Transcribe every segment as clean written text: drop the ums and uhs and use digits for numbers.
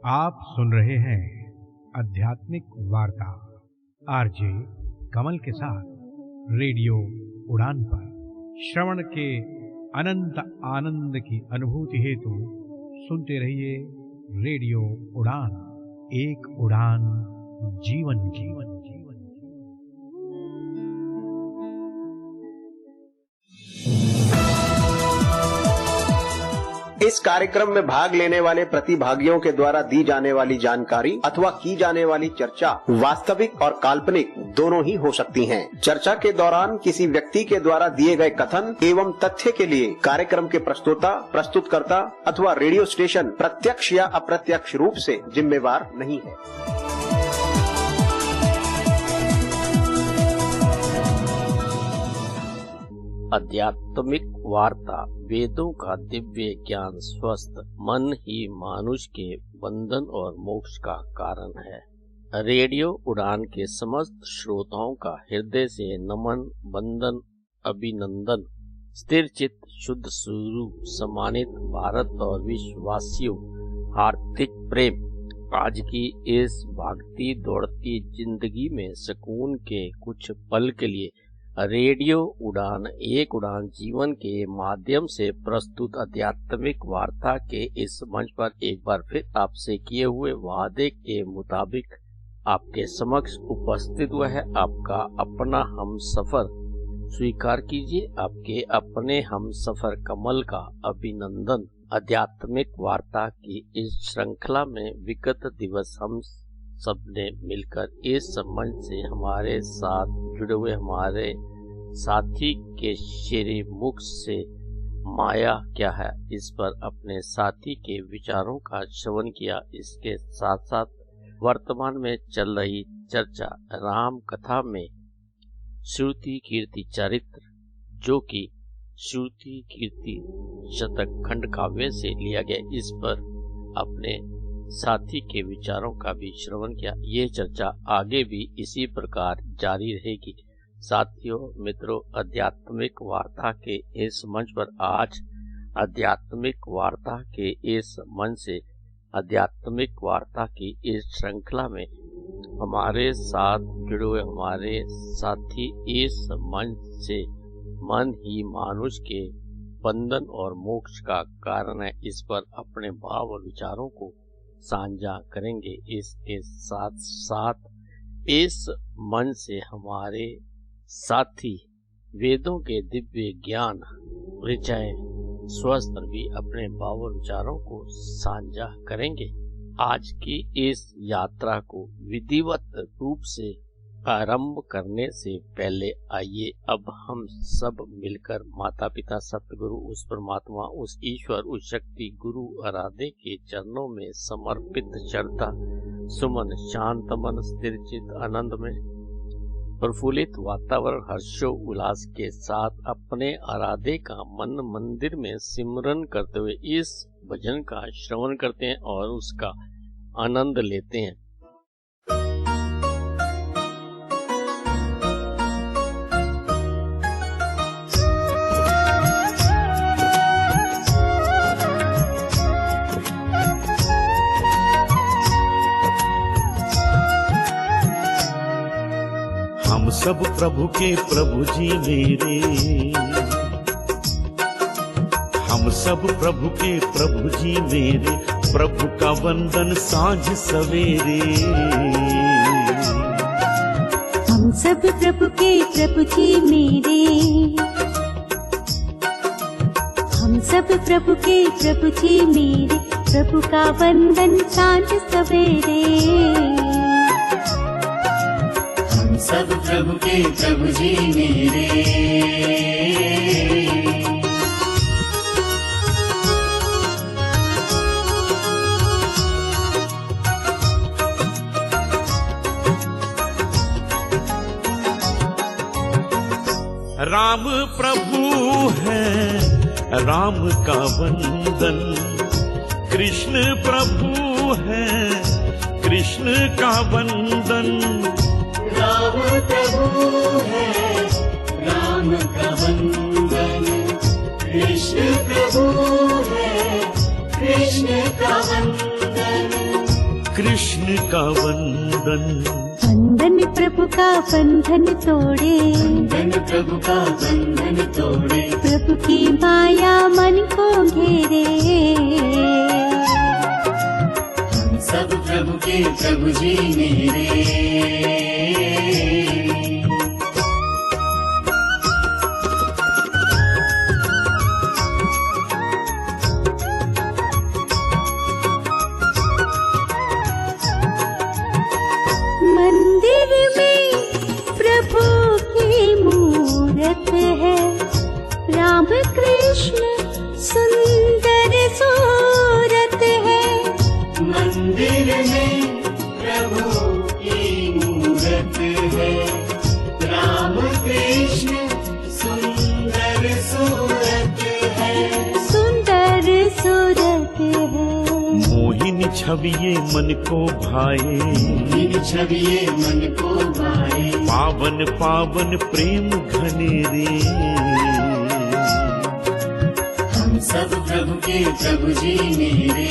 आप सुन रहे हैं आध्यात्मिक वार्ता आरजे कमल के साथ रेडियो उड़ान पर। श्रवण के अनंत आनंद की अनुभूति हेतु सुनते रहिए रेडियो उड़ान। एक उड़ान जीवन की। इस कार्यक्रम में भाग लेने वाले प्रतिभागियों के द्वारा दी जाने वाली जानकारी अथवा की जाने वाली चर्चा वास्तविक और काल्पनिक दोनों ही हो सकती हैं। चर्चा के दौरान किसी व्यक्ति के द्वारा दिए गए कथन एवं तथ्य के लिए कार्यक्रम के प्रस्तोता, प्रस्तुतकर्ता अथवा रेडियो स्टेशन प्रत्यक्ष या अप्रत्यक्ष रूप से जिम्मेवार नहीं है। आध्यात्मिक वार्ता वेदों का दिव्य ज्ञान स्वस्थ मन ही मानुष के बंधन और मोक्ष का कारण है। रेडियो उड़ान के समस्त श्रोताओं का हृदय से नमन, वंदन, अभिनंदन। स्थिर चित्त, शुद्ध स्वरूप, सम्मानित भारत और विश्ववासियों, हार्दिक प्रेम। आज की इस भागती दौड़ती जिंदगी में सुकून के कुछ पल के लिए रेडियो उड़ान एक उड़ान जीवन के माध्यम से प्रस्तुत आध्यात्मिक वार्ता के इस मंच पर एक बार फिर आपसे किए हुए वादे के मुताबिक आपके समक्ष उपस्थित हुआ है आपका अपना हम सफर। स्वीकार कीजिए आपके अपने हम सफर कमल का अभिनंदन। आध्यात्मिक वार्ता की इस श्रृंखला में विगत दिवस हम सबने मिलकर इस मंच से हमारे साथ जुड़े हुए हमारे साथी के श्री मुख से माया क्या है इस पर अपने साथी के विचारों का श्रवण किया। इसके साथ साथ वर्तमान में चल रही चर्चा राम कथा में श्रुति कीर्ति चरित्र, जो कि श्रुति कीर्ति शतक खंड काव्य से लिया गया, इस पर अपने साथी के विचारों का भी श्रवण किया। ये चर्चा आगे भी इसी प्रकार जारी रहेगी। साथियों, मित्रों, आध्यात्मिक वार्ता के इस मंच पर आज आध्यात्मिक वार्ता के इस मंच से आध्यात्मिक वार्ता की इस श्रृंखला में हमारे साथ जुड़े हुए हमारे साथी इस मंच से मन ही मानुष के बंधन और मोक्ष का कारण है, इस पर अपने भाव और विचारों को साझा करेंगे। इसके साथ साथ इस मन से हमारे साथी वेदों के दिव्य ज्ञान विषय स्वस्थ भी अपने भाव और विचारों को साझा करेंगे। आज की इस यात्रा को विधिवत रूप से आरंभ करने से पहले आइए अब हम सब मिलकर माता पिता सतगुरु, उस परमात्मा, उस ईश्वर, उस शक्ति गुरु आराध्य के चरणों में समर्पित श्रद्धा सुमन शांत मन स्थिर चित्त आनंद में प्रफुल्लित वातावरण हर्षो उल्लास के साथ अपने आराध्य का मन मंदिर में सिमरन करते हुए इस भजन का श्रवण करते हैं और उसका आनंद लेते हैं। हम सब प्रभु के प्रभु जी मेरे, हम सब प्रभु के प्रभु जी मेरे, प्रभु का वंदन साँझ सवेरे। हम सब प्रभु के प्रभु जी मेरे, हम सब प्रभु के प्रभु जी मेरे, प्रभु का वंदन साँझ सवेरे। सब प्रभु के प्रभु जी मेरे। राम प्रभु है राम का वंदन, कृष्ण प्रभु है कृष्ण का वंदन। राम प्रभु है राम का वंदन, कृष्ण प्रभु है कृष्ण का वंदन। बंधन प्रभु का बंधन तोड़े, बंधन प्रभु का बंधन तोड़े, प्रभु की माया मन को घेरे। हम सब प्रभु के प्रभु जी मेरे। मंदिर में प्रभु की मूरत है, राम कृष्ण सुंदर सूरत है। मंदिर में प्रभु की मूरत है, राम कृष्ण सुंदर सूरत है, सुंदर सूरत है। मोहिनी छविये मन को भाए, इन छविये मन को भाए, पावन पावन प्रेम घनेरे। हम सब प्रभु के प्रभु जी मेरे।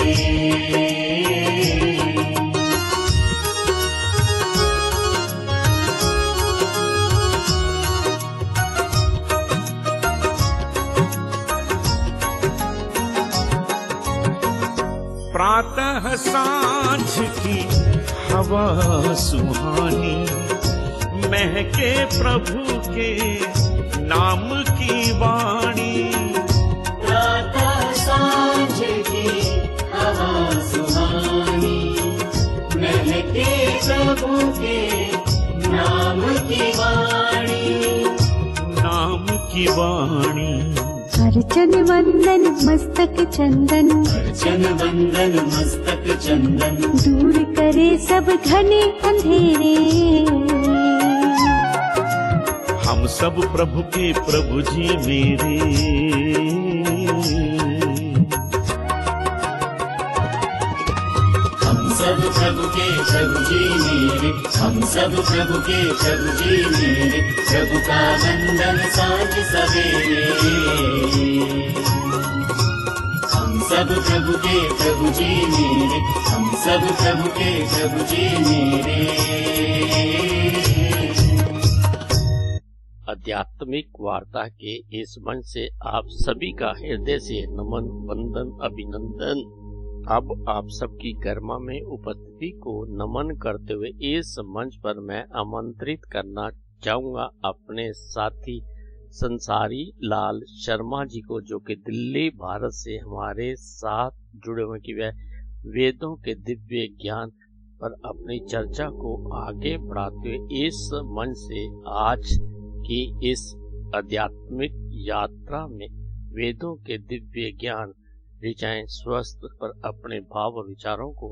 प्रातः सांझ की हवा सुहानी, महके प्रभु के नाम की वाणी। प्रातः सांझ की हवा सुहानी, महके प्रभु के नाम की वाणी, नाम की वाणी। अर्चन वंदन मस्तक चंदन, अर्चन वंदन मस्तक चंदन, दूर करे सब घने अंधेरे। हम सब प्रभु के प्रभु जी मेरे। हम सब प्रभु के प्रभु जी मेरे, हम सब प्रभु के प्रभु जी मेरे। प्रभु का वंदन सांझ सवेरे, हम सब प्रभु के प्रभु जी मेरे, हम सब प्रभु के प्रभु जी मेरे। आध्यात्मिक वार्ता के इस मंच से आप सभी का हृदय से नमन, वंदन, अभिनंदन। अब आप सबकी गरिमा में उपस्थिति को नमन करते हुए इस मंच पर मैं आमंत्रित करना चाहूंगा अपने साथी संसारी लाल शर्मा जी को, जो कि दिल्ली भारत से हमारे साथ जुड़े हुए कि वह वेदों के दिव्य ज्ञान पर अपनी चर्चा को आगे बढ़ाते हुए इस मंच से आज की इस आध्यात्मिक यात्रा में वेदों के दिव्य ज्ञान ऋचाएं स्वस्थ पर अपने भाव और विचारों को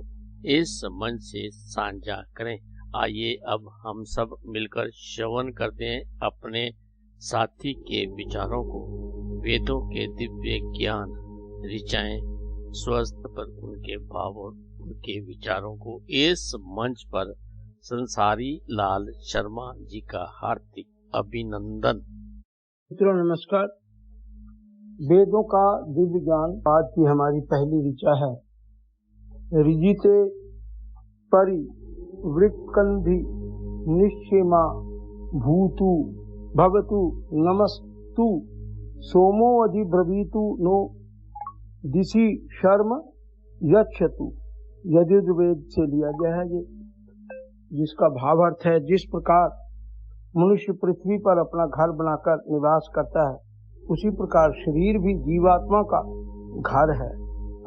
इस मंच से साझा करें। आइए अब हम सब मिलकर श्रवण करते हैं अपने साथी के विचारों को। वेदों के दिव्य ज्ञान ऋचाएं स्वस्थ पर उनके भाव और उनके विचारों को इस मंच पर संसारी लाल शर्मा जी का हार्दिक अभिनंदन। मित्रों नमस्कार। वेदों का दिव्य ज्ञान आज की हमारी पहली ऋचा है। ऋजिते परि वृक्कंधि निश्चेमा भूतु भवतु नमस्तु सोमो अधिब्रवीतु नो दिशि शर्म यक्षतु। यजुर्वेद से लिया गया है ये, जिसका भावार्थ है जिस प्रकार मनुष्य पृथ्वी पर अपना घर बनाकर निवास करता है, उसी प्रकार शरीर भी जीवात्मा का घर है।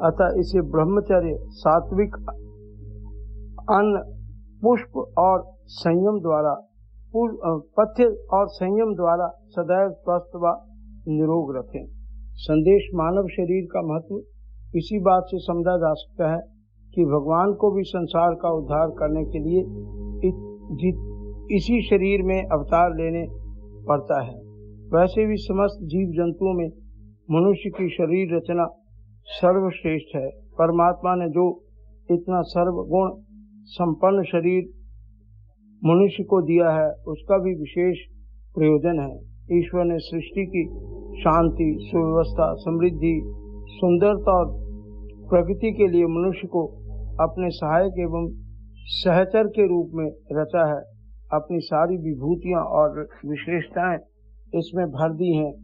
अतः इसे ब्रह्मचर्य, सात्विक अन्न, पुष्प और संयम द्वारा पथ्य और संयम द्वारा सदैव स्वस्थ व निरोग रखें। संदेश मानव शरीर का महत्व इसी बात से समझा जा सकता है कि भगवान को भी संसार का उद्धार करने के लिए इसी शरीर में अवतार लेने पड़ता है। वैसे भी समस्त जीव जंतुओं में मनुष्य की शरीर रचना सर्वश्रेष्ठ है। परमात्मा ने जो इतना सर्वगुण संपन्न शरीर मनुष्य को दिया है, उसका भी विशेष प्रयोजन है। ईश्वर ने सृष्टि की शांति, सुव्यवस्था, समृद्धि, सुंदरता और प्रगति के लिए मनुष्य को अपने सहायक एवं सहचर के रूप में रचा है। अपनी सारी विभूतियां और विशेषताएं इसमें भर दी हैं,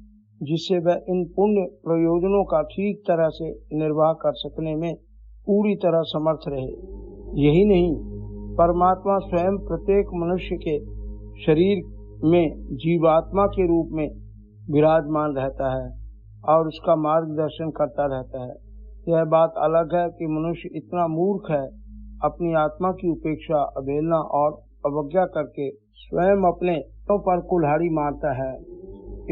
जिससे वह इन पुण्य प्रयोजनों का ठीक तरह से निर्वाह कर सकने में पूरी तरह समर्थ रहे। यही नहीं, परमात्मा स्वयं प्रत्येक मनुष्य के शरीर में जीवात्मा के रूप में विराजमान रहता है और उसका मार्गदर्शन करता रहता है। यह बात अलग है कि मनुष्य इतना मूर्ख है, अपनी आत्मा की उपेक्षा, अवहेलना और अवज्ञा करके स्वयं अपने पर कुल्हाड़ी मारता है।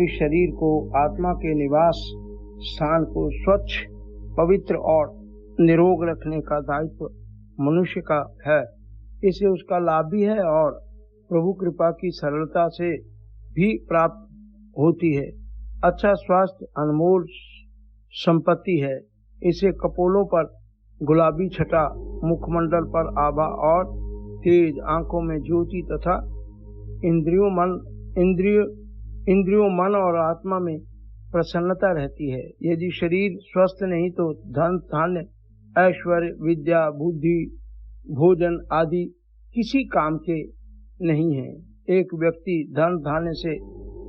इस शरीर को, आत्मा के निवास स्थान को स्वच्छ, पवित्र और निरोग रखने का दायित्व मनुष्य का है। इससे उसका लाभ भी है और प्रभु कृपा की सरलता से भी प्राप्त होती है। अच्छा स्वास्थ्य अनमोल संपत्ति है। इसे कपोलों पर गुलाबी छटा, मुखमंडल पर आभा और तेज आंखों में ज्योति तथा इंद्रियों मन और आत्मा में प्रसन्नता रहती है। यदि शरीर स्वस्थ नहीं तो धन, धान्य, ऐश्वर्य, विद्या, बुद्धि, भोजन आदि किसी काम के नहीं है। एक व्यक्ति धन धान्य से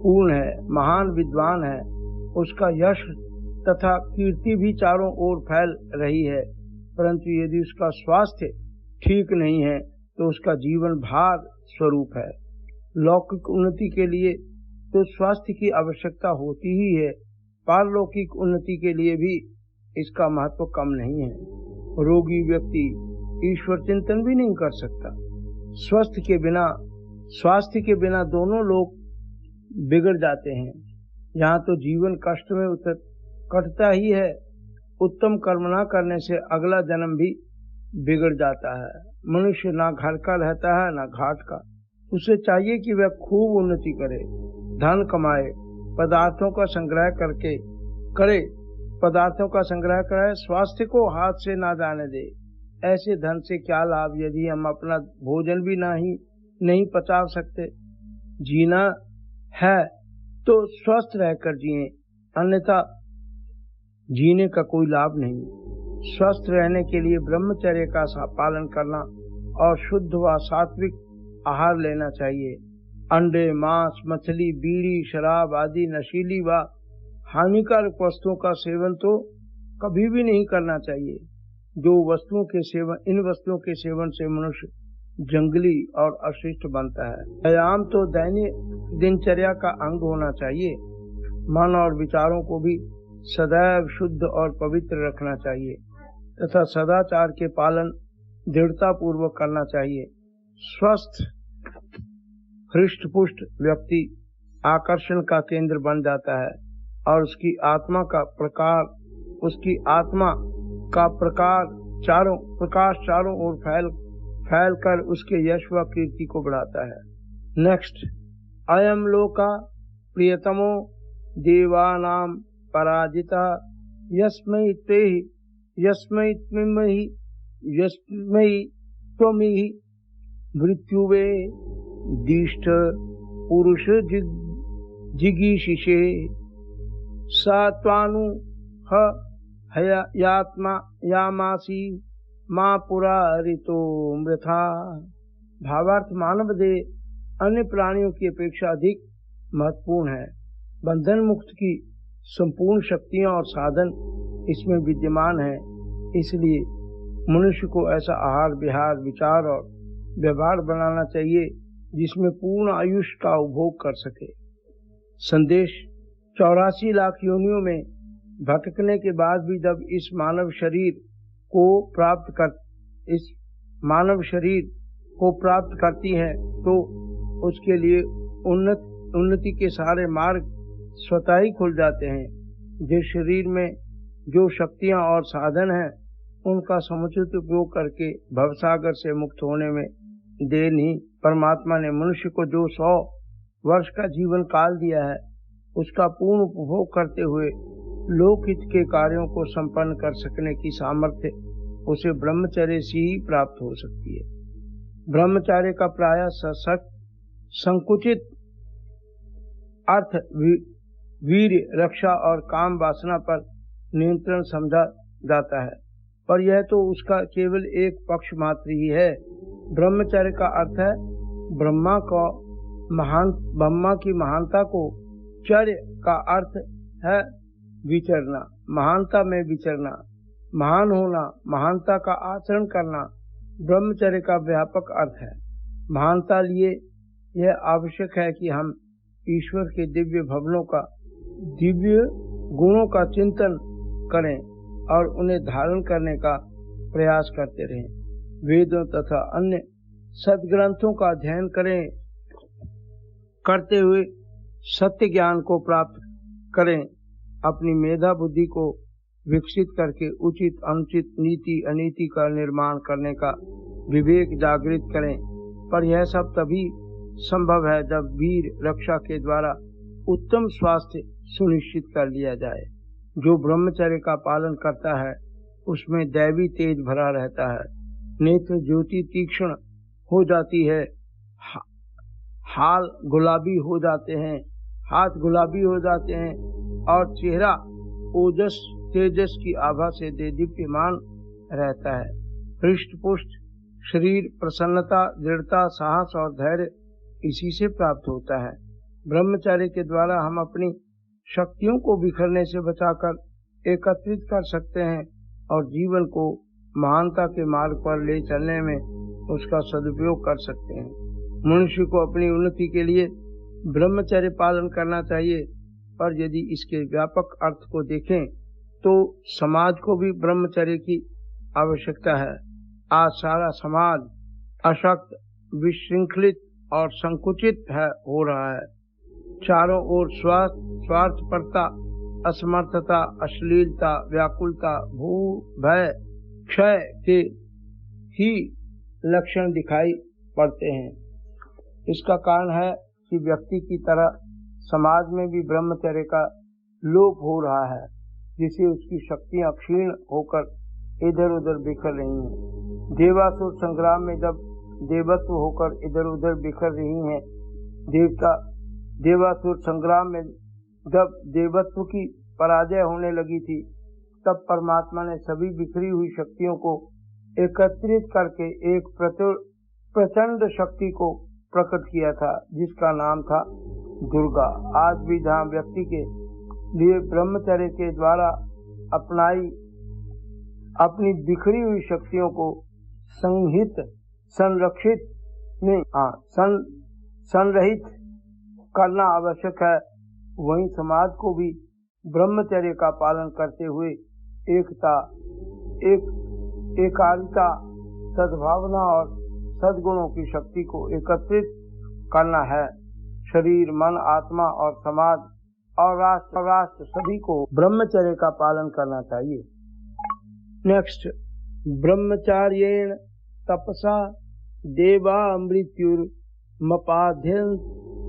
पूर्ण है, महान विद्वान है, उसका यश तथा कीर्ति भी चारों ओर फैल रही है, परंतु यदि उसका स्वास्थ्य ठीक नहीं है तो उसका जीवन भार स्वरूप है। लौकिक उन्नति के लिए तो स्वास्थ्य की आवश्यकता होती ही है, पारलौकिक उन्नति के लिए भी इसका महत्व कम नहीं है। रोगी व्यक्ति ईश्वर चिंतन भी नहीं कर सकता। स्वास्थ्य के बिना दोनों लोग बिगड़ जाते हैं। यहाँ तो जीवन कष्ट में कटता ही है। उत्तम कर्म न करने से अगला जन्म भी बिगड़ जाता है। मनुष्य ना घर का रहता है ना घाट का। उसे चाहिए कि वह खूब उन्नति करे, धन कमाए, पदार्थों का संग्रह कराए, स्वास्थ्य को हाथ से ना जाने दे। ऐसे धन से क्या लाभ यदि हम अपना भोजन भी नहीं पचा सकते। जीना है तो स्वस्थ रहकर जिए, अन्यथा जीने का कोई लाभ नहीं। स्वस्थ रहने के लिए ब्रह्मचर्य का पालन करना और शुद्ध व सात्विक आहार लेना चाहिए। अंडे, मांस, मछली, बीड़ी, शराब आदि नशीली व हानिकारक वस्तुओं का सेवन तो कभी भी नहीं करना चाहिए। इन वस्तुओं के सेवन से मनुष्य जंगली और अशिष्ट बनता है। व्यायाम तो दैनिक दिनचर्या का अंग होना चाहिए। मन और विचारों को भी सदैव शुद्ध और पवित्र रखना चाहिए तथा सदाचार के पालन दृढ़ता पूर्वक करना चाहिए। स्वस्थ हृष्ट-पुष्ट व्यक्ति आकर्षण का केंद्र बन जाता है और उसकी आत्मा का प्रकाश चारों ओर फैल कर उसके यश व कीर्ति को बढ़ाता है। नेक्स्ट, अयम लोका प्रियतमो देवानां पराजिता यस्मै त्वमिहि मृत्युवे दिष्ट पुरुष जिगीषिषे सा त्वानु यामासी माँ पुरा ऋतो मृथा। भावार्थ, मानव देह अन्य प्राणियों की अपेक्षा अधिक महत्वपूर्ण है। बंधन मुक्त की संपूर्ण शक्तियां और साधन इसमें विद्यमान है। इसलिए मनुष्य को ऐसा आहार विहार, विचार और व्यवहार बनाना चाहिए जिसमें पूर्ण आयुष का उपभोग कर सके। संदेश, 84 लाख योनियों में भटकने के बाद भी जब इस मानव शरीर को प्राप्त करती है तो उसके लिए उन्नति के सारे मार्ग स्वतः ही खुल जाते हैं। जिस शरीर में जो शक्तियां और साधन हैं उनका समुचित उपयोग करके भवसागर से मुक्त होने में देर नहीं। परमात्मा ने मनुष्य को जो 100 वर्ष का जीवन काल दिया है उसका पूर्ण उपभोग करते हुए लोकहित के कार्यों को संपन्न कर सकने की सामर्थ्य उसे ब्रह्मचर्य से ही प्राप्त हो सकती है। ब्रह्मचर्य का प्रायः संकुचित अर्थ वीर्य, रक्षा और काम वासना पर नियंत्रण समझा जाता है, पर यह तो उसका केवल एक पक्ष मात्र ही है। ब्रह्मचर्य का अर्थ है ब्रह्मा की महानता को, चर्य का अर्थ है विचरना, महानता में विचरना, महान होना, महानता का आचरण करना ब्रह्मचर्य का व्यापक अर्थ है। महानता लिए यह आवश्यक है कि हम ईश्वर के दिव्य भवनों का, दिव्य गुणों का चिंतन करें और उन्हें धारण करने का प्रयास करते रहें। वेदों तथा अन्य सद्ग्रंथों का अध्ययन करते हुए सत्य ज्ञान को प्राप्त करें। अपनी मेधा बुद्धि को विकसित करके उचित अनुचित नीति अनीति का निर्माण करने का विवेक जागृत करें। पर यह सब तभी संभव है जब वीर रक्षा के द्वारा उत्तम स्वास्थ्य सुनिश्चित कर लिया जाए। जो ब्रह्मचर्य का पालन करता है उसमें दैवी तेज भरा रहता है, नेत्र ज्योति तीक्ष्ण हो जाती है, हाथ गुलाबी हो जाते हैं और चेहरा ओजस तेजस की आभा से दीप्यमान रहता है। हृष्ट पुष्ट शरीर, प्रसन्नता, दृढ़ता, साहस और धैर्य इसी से प्राप्त होता है। ब्रह्मचर्य के द्वारा हम अपनी शक्तियों को बिखरने से बचाकर एकत्रित कर सकते हैं और जीवन को महानता के मार्ग पर ले चलने में उसका सदुपयोग कर सकते हैं। मनुष्य को अपनी उन्नति के लिए ब्रह्मचर्य पालन करना चाहिए, पर यदि इसके व्यापक अर्थ को देखें तो समाज को भी ब्रह्मचर्य की आवश्यकता है। आज सारा समाज अशक्त, विशृंखलित और संकुचित हो रहा है। चारों ओर स्वार्थपरता, असमर्थता, अश्लीलता, व्याकुलता, भय, क्षय के ही लक्षण दिखाई पड़ते हैं। इसका कारण है कि व्यक्ति की तरह समाज में भी ब्रह्मचर्य का लोप हो रहा है, जिससे उसकी शक्तियां क्षीण होकर इधर उधर बिखर रही हैं। देवासुर संग्राम में जब देवत्व होकर इधर उधर बिखर रही हैं, देवासुर संग्राम में जब देवत्व की पराजय होने लगी थी, तब परमात्मा ने सभी बिखरी हुई शक्तियों को एकत्रित करके एक प्रचंड शक्ति को प्रकट किया था, जिसका नाम था दुर्गा। आज भी जहाँ व्यक्ति के लिए ब्रह्मचर्य के द्वारा अपनी बिखरी हुई शक्तियों को संरहित करना आवश्यक है, वहीं समाज को भी ब्रह्मचर्य का पालन करते हुए एकाग्रता, सद्भावना और सद्गुणों की शक्ति को एकत्रित करना है। शरीर, मन, आत्मा और समाज और राष्ट्र सभी को ब्रह्मचर्य का पालन करना चाहिए। नेक्स्ट, ब्रह्मचार्येण तपसा देवा मृत्युर्मपाध्यन्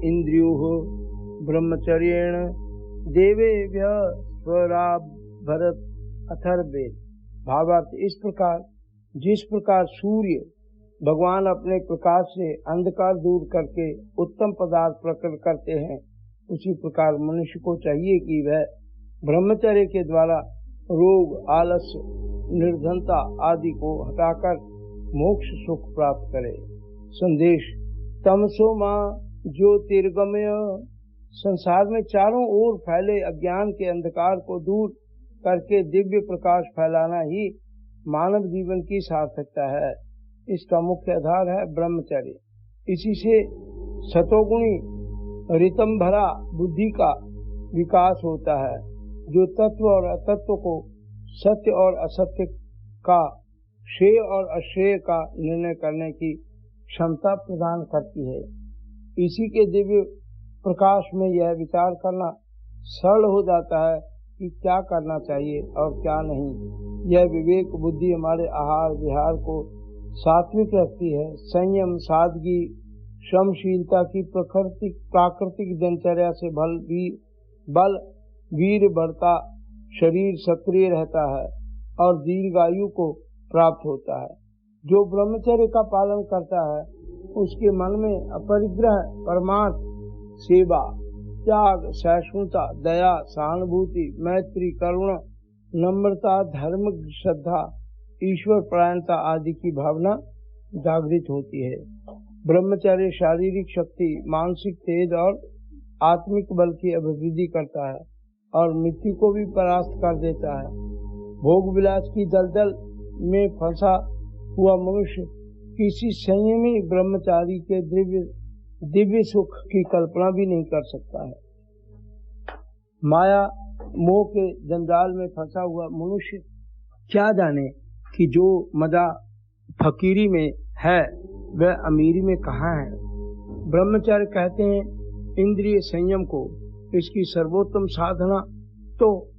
इंद्रियोः ब्रह्मचर्येण देवेभ्य स्वराभरत अथर्वेद। भावार्थ इस प्रकार, जिस प्रकार सूर्य भगवान अपने प्रकाश से अंधकार दूर करके उत्तम पदार्थ प्रकट करते हैं, उसी प्रकार मनुष्य को चाहिए कि वह ब्रह्मचर्य के द्वारा रोग, आलस्य, निर्धनता आदि को हटाकर मोक्ष सुख प्राप्त करे। संदेश, तमसो मां ज्योतिर्गमय। संसार में चारों ओर फैले अज्ञान के अंधकार को दूर करके दिव्य प्रकाश फैलाना ही मानव जीवन की सार्थकता है। इसका मुख्य आधार है ब्रह्मचर्य। इसी से सतोगुणी रितम भरा बुद्धि का विकास होता है, जो तत्व और अतत्व को, सत्य और असत्य का, श्रेय और अश्रेय का निर्णय करने की क्षमता प्रदान करती है। इसी के दिव्य प्रकाश में यह विचार करना सरल हो जाता है कि क्या करना चाहिए और क्या नहीं। यह विवेक बुद्धि हमारे आहार विहार को सात्विक रखती है। संयम, सादगी, श्रमशीलता की प्राकृतिक दिनचर्या से बल वीर बढ़ता, शरीर सक्रिय रहता है और दीर्घायु को प्राप्त होता है। जो ब्रह्मचर्य का पालन करता है उसके मन में अपरिग्रह, परमार्थ, सेवा, त्याग, सहिष्णुता, दया, सहानुभूति, मैत्री, करुणा, नम्रता, धर्म, श्रद्धा, ईश्वर परायणता आदि की भावना जागृत होती है। ब्रह्मचर्य शारीरिक शक्ति, मानसिक तेज और आत्मिक बल की अभिवृद्धि करता है और मृत्यु को भी परास्त कर देता है। भोग विलास की दलदल में फंसा हुआ मनुष्य किसी संयमी ब्रह्मचारी के दिव्य सुख की कल्पना भी नहीं कर सकता है। माया मोह के जंजाल में फंसा हुआ मनुष्य क्या जाने कि जो मजा फकीरी में है वह अमीरी में कहाँ है। ब्रह्मचर्य कहते हैं इंद्रिय संयम को। इसकी सर्वोत्तम साधना तो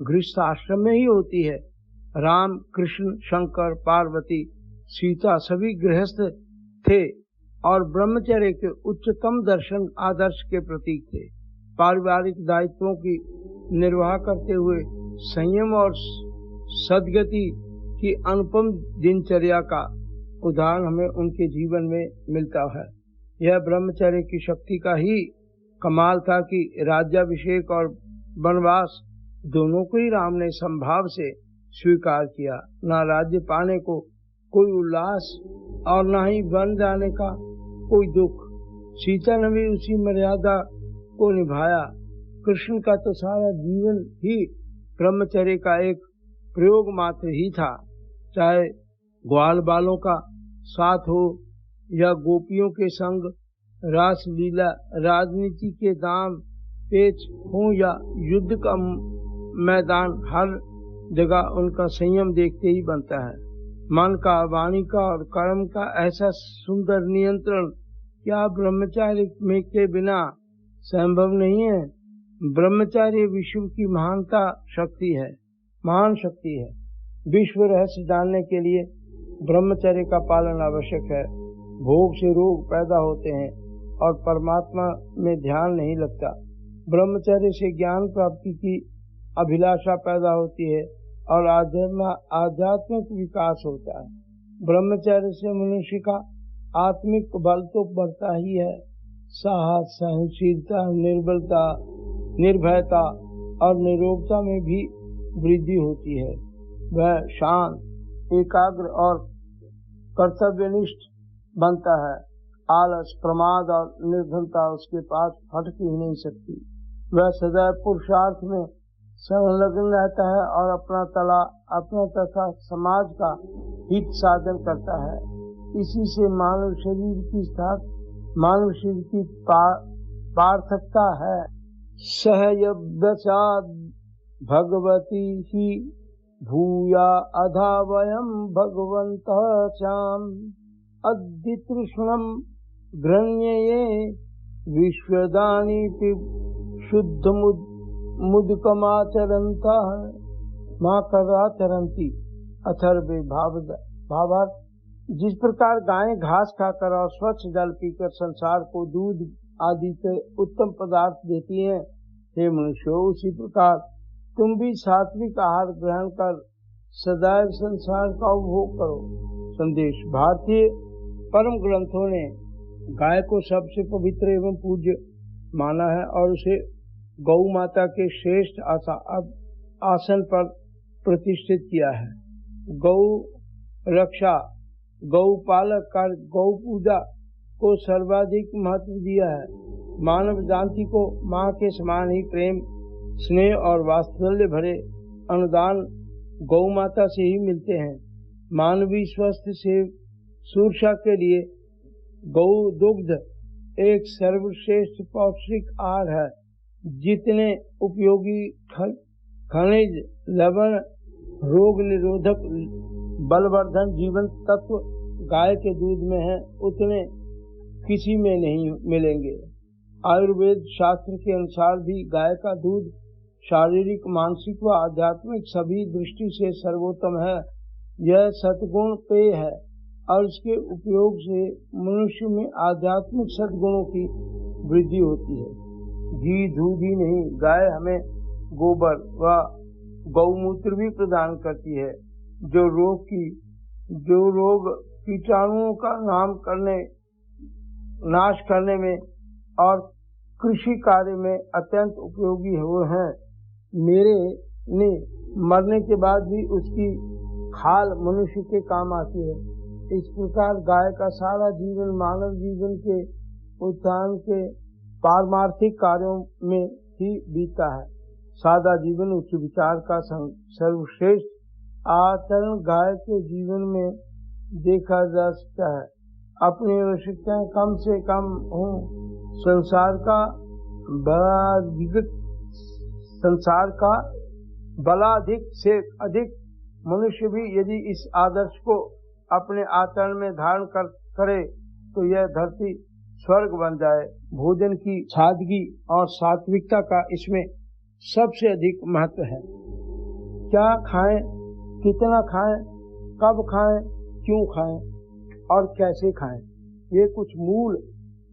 गृहस्थ आश्रम में ही होती है। राम, कृष्ण, शंकर, पार्वती, सीता सभी गृहस्थ थे और ब्रह्मचर्य के उच्चतम दर्शन आदर्श के प्रतीक थे। पारिवारिक दायित्वों की निर्वाह करते हुए संयम और सद्गति की अनुपम दिनचर्या का उदाहरण हमें उनके जीवन में मिलता है। यह ब्रह्मचर्य की शक्ति का ही कमाल था कि राज्याभिषेक और वनवास दोनों को ही राम ने संभाव से स्वीकार किया। न राज्य पाने को कोई उल्लास और न ही वन जाने का कोई दुख। सीता ने भी उसी मर्यादा को निभाया। कृष्ण का तो सारा जीवन ही ब्रह्मचर्य का एक प्रयोग मात्र ही था। चाहे ग्वाल बालों का साथ हो या गोपियों के संग रास लीला, राजनीति के दाम पेच हो या युद्ध का मैदान, हर जगह उनका संयम देखते ही बनता है। मन का, वाणी का और कर्म का ऐसा सुंदर नियंत्रण क्या ब्रह्मचार्य में के बिना संभव नहीं है। ब्रह्मचार्य विश्व की महान शक्ति है। विश्व रहस्य जानने के लिए ब्रह्मचर्य का पालन आवश्यक है। भोग से रोग पैदा होते हैं और परमात्मा में ध्यान नहीं लगता। ब्रह्मचर्य से ज्ञान प्राप्ति की अभिलाषा पैदा होती है और आध्यात्मिक विकास होता है। ब्रह्मचर्य से मनुष्य का आत्मिक बल तो बढ़ता ही है, साहस, सहनशीलता, निर्भयता और निरोगता में भी वृद्धि होती है। वह शांत, एकाग्र और कर्तव्यनिष्ठ बनता है। आलस, प्रमाद और निर्धनता उसके पास फटक ही नहीं सकती। वह सदैव पुरुषार्थ में संलग्न रहता है और अपना तथा समाज का हित साधन करता है। इसी से मानव शरीर की पार्थकता है। सहयव्यसाद भगवती ही भूया अधा वयम भगवन्तः चाम अद्य तृष्णम गृह्णये विश्वदानी शुद्ध मुदकमाचरंता माँ कराचरंती। अथर्वे भावार्थ। जिस प्रकार गायें घास खाकर और स्वच्छ जल पीकर संसार को दूध आदि के उत्तम पदार्थ देती हैं, हे मनुष्यों, उसी प्रकार तुम भी सात्विक आहार ग्रहण कर सदैव संसार का उपभोग करो। संदेश। भारतीय परम ग्रंथों ने गाय को सबसे पवित्र एवं पूज्य माना है और उसे गौ माता के श्रेष्ठ आसन पर प्रतिष्ठित किया है। गौ रक्षा, गौ पालक कर गौ पूजा को सर्वाधिक महत्व दिया है। मानव जाति को माँ के समान ही प्रेम, स्नेह और वात्सल्य भरे अनुदान गौ माता से ही मिलते हैं। मानवीय स्वास्थ्य से सुरक्षा के लिए गौ दुग्ध एक सर्वश्रेष्ठ पौष्टिक आहार है। जितने उपयोगी खनिज, लवण, रोग निरोधक, बलवर्धन जीवन तत्व गाय के दूध में है, उतने किसी में नहीं मिलेंगे। आयुर्वेद शास्त्र के अनुसार भी गाय का दूध शारीरिक, मानसिक व आध्यात्मिक सभी दृष्टि से सर्वोत्तम है। यह सद्गुण पेय है और इसके उपयोग से मनुष्य में आध्यात्मिक सद्गुणों की वृद्धि होती है। घी दूध ही नहीं, गाय हमें गोबर व गौमूत्र भी प्रदान करती है, जो रोग कीटाणुओं का नाश करने में और कृषि कार्य में अत्यंत उपयोगी हुए हैं। मेरे ने मरने के बाद भी उसकी खाल मनुष्य के काम आती है। इस प्रकार गाय का सारा जीवन मानव जीवन के उत्थान के पारमार्थिक कार्यों में ही बीता है। सादा जीवन उच्च विचार का सर्वश्रेष्ठ आचरण गाय के जीवन में देखा जा सकता है। अपनी आवश्यकताएं कम से कम हो, संसार का बला अधिक से अधिक मनुष्य भी यदि इस आदर्श को अपने आचरण में धारण करे तो यह धरती स्वर्ग बन जाए। भोजन की सादगी और सात्विकता का इसमें सबसे अधिक महत्व है। क्या खाएं, कितना खाएं, कब खाएं, क्यों खाएं और कैसे खाएं, ये कुछ मूल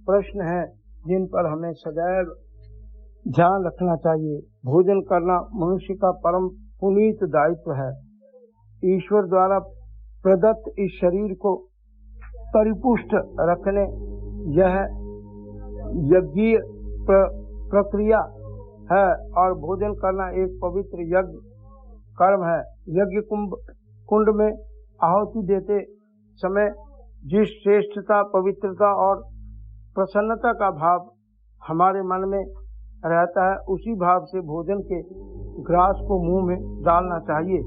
प्रश्न हैं जिन पर हमें सदैव ध्यान रखना चाहिए। भोजन करना मनुष्य का परम पुनीत दायित्व है। ईश्वर द्वारा प्रदत्त इस शरीर को परिपुष्ट रखने यह यज्ञीय प्रक्रिया है और भोजन करना एक पवित्र यज्ञ कर्म है। यज्ञ कुंड में आहुति देते समय जिस श्रेष्ठता, पवित्रता और प्रसन्नता का भाव हमारे मन में रहता है, उसी भाव से भोजन के ग्रास को मुंह में डालना चाहिए।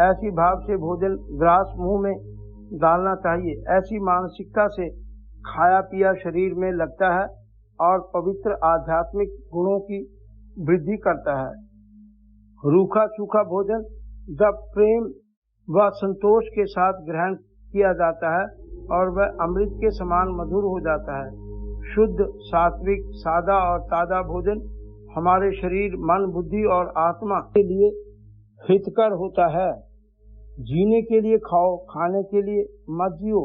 ऐसी भाव से भोजन ग्रास मुंह में डालना चाहिए। ऐसी मानसिकता से खाया पिया शरीर में लगता है और पवित्र आध्यात्मिक गुणों की वृद्धि करता है। रूखा सूखा भोजन जब प्रेम व संतोष के साथ ग्रहण किया जाता है और वह अमृत के समान मधुर हो जाता है। शुद्ध, सात्विक, सादा और ताजा भोजन हमारे शरीर, मन, बुद्धि और आत्मा के लिए हितकर होता है। जीने के लिए खाओ, खाने के लिए मत जियो,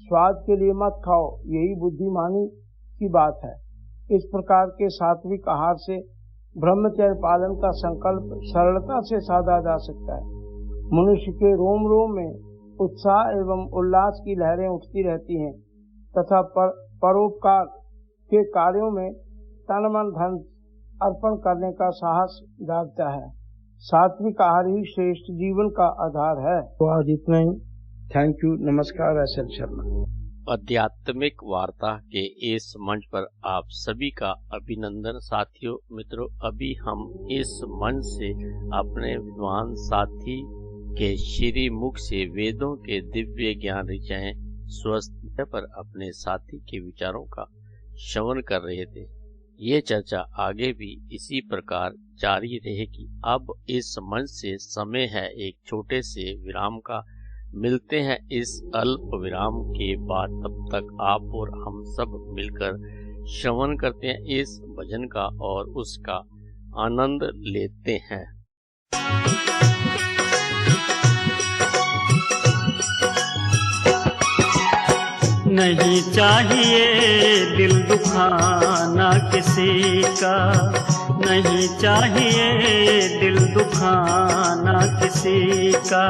स्वाद के लिए मत खाओ, यही बुद्धिमानी की बात है। इस प्रकार के सात्विक आहार से ब्रह्मचर्य पालन का संकल्प सरलता से साधा जा सकता है। मनुष्य के रोम रोम में उत्साह एवं उल्लास की लहरें उठती रहती हैं तथा परोपकार के कार्यों में तन मन धन अर्पण करने का साहस जागता है। सात्विक आहार ही श्रेष्ठ जीवन का आधार है। तो आज इतना ही। थैंक यू, नमस्कार। S L Sharma. आध्यात्मिक वार्ता के इस मंच पर आप सभी का अभिनंदन। साथियों, मित्रों, अभी हम इस मंच से अपने विद्वान साथी के श्री मुख से वेदों के दिव्य ज्ञान ऋचाएं स्वस्थ पर अपने साथी के विचारों का श्रवण कर रहे थे। ये चर्चा आगे भी इसी प्रकार जारी रहेगी। अब इस मंच से समय है एक छोटे से विराम का। मिलते हैं इस अल्प विराम के बाद। तब तक आप और हम सब मिलकर श्रवण करते हैं इस भजन का और उसका आनंद लेते हैं। नहीं चाहिए दिल दुखाना किसी का, नहीं चाहिए दिल दुखाना किसी का।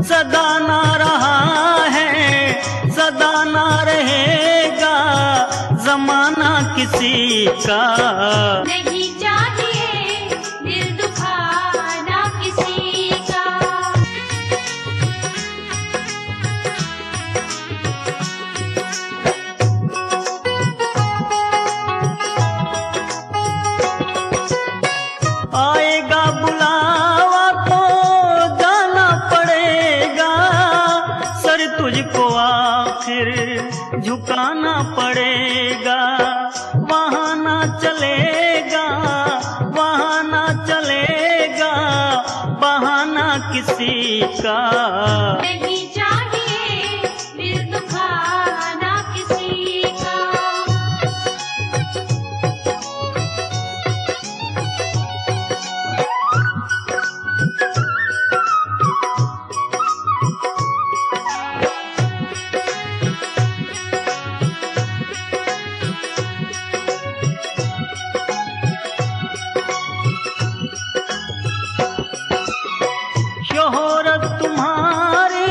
सदा ना रहा है, सदा ना रहेगा जमाना किसी का। नहीं चाहिए दिल दुखाना किसी का। आएगा बुलावा तो जाना पड़ेगा, सर तुझको आखिर झुकाना पड़ेगा। वहाँ ना चलेगा, वहाँ ना चलेगा बहाना किसी का। नहीं चाहिए दिल दुखाना किसी का। शोहरत तुम्हारी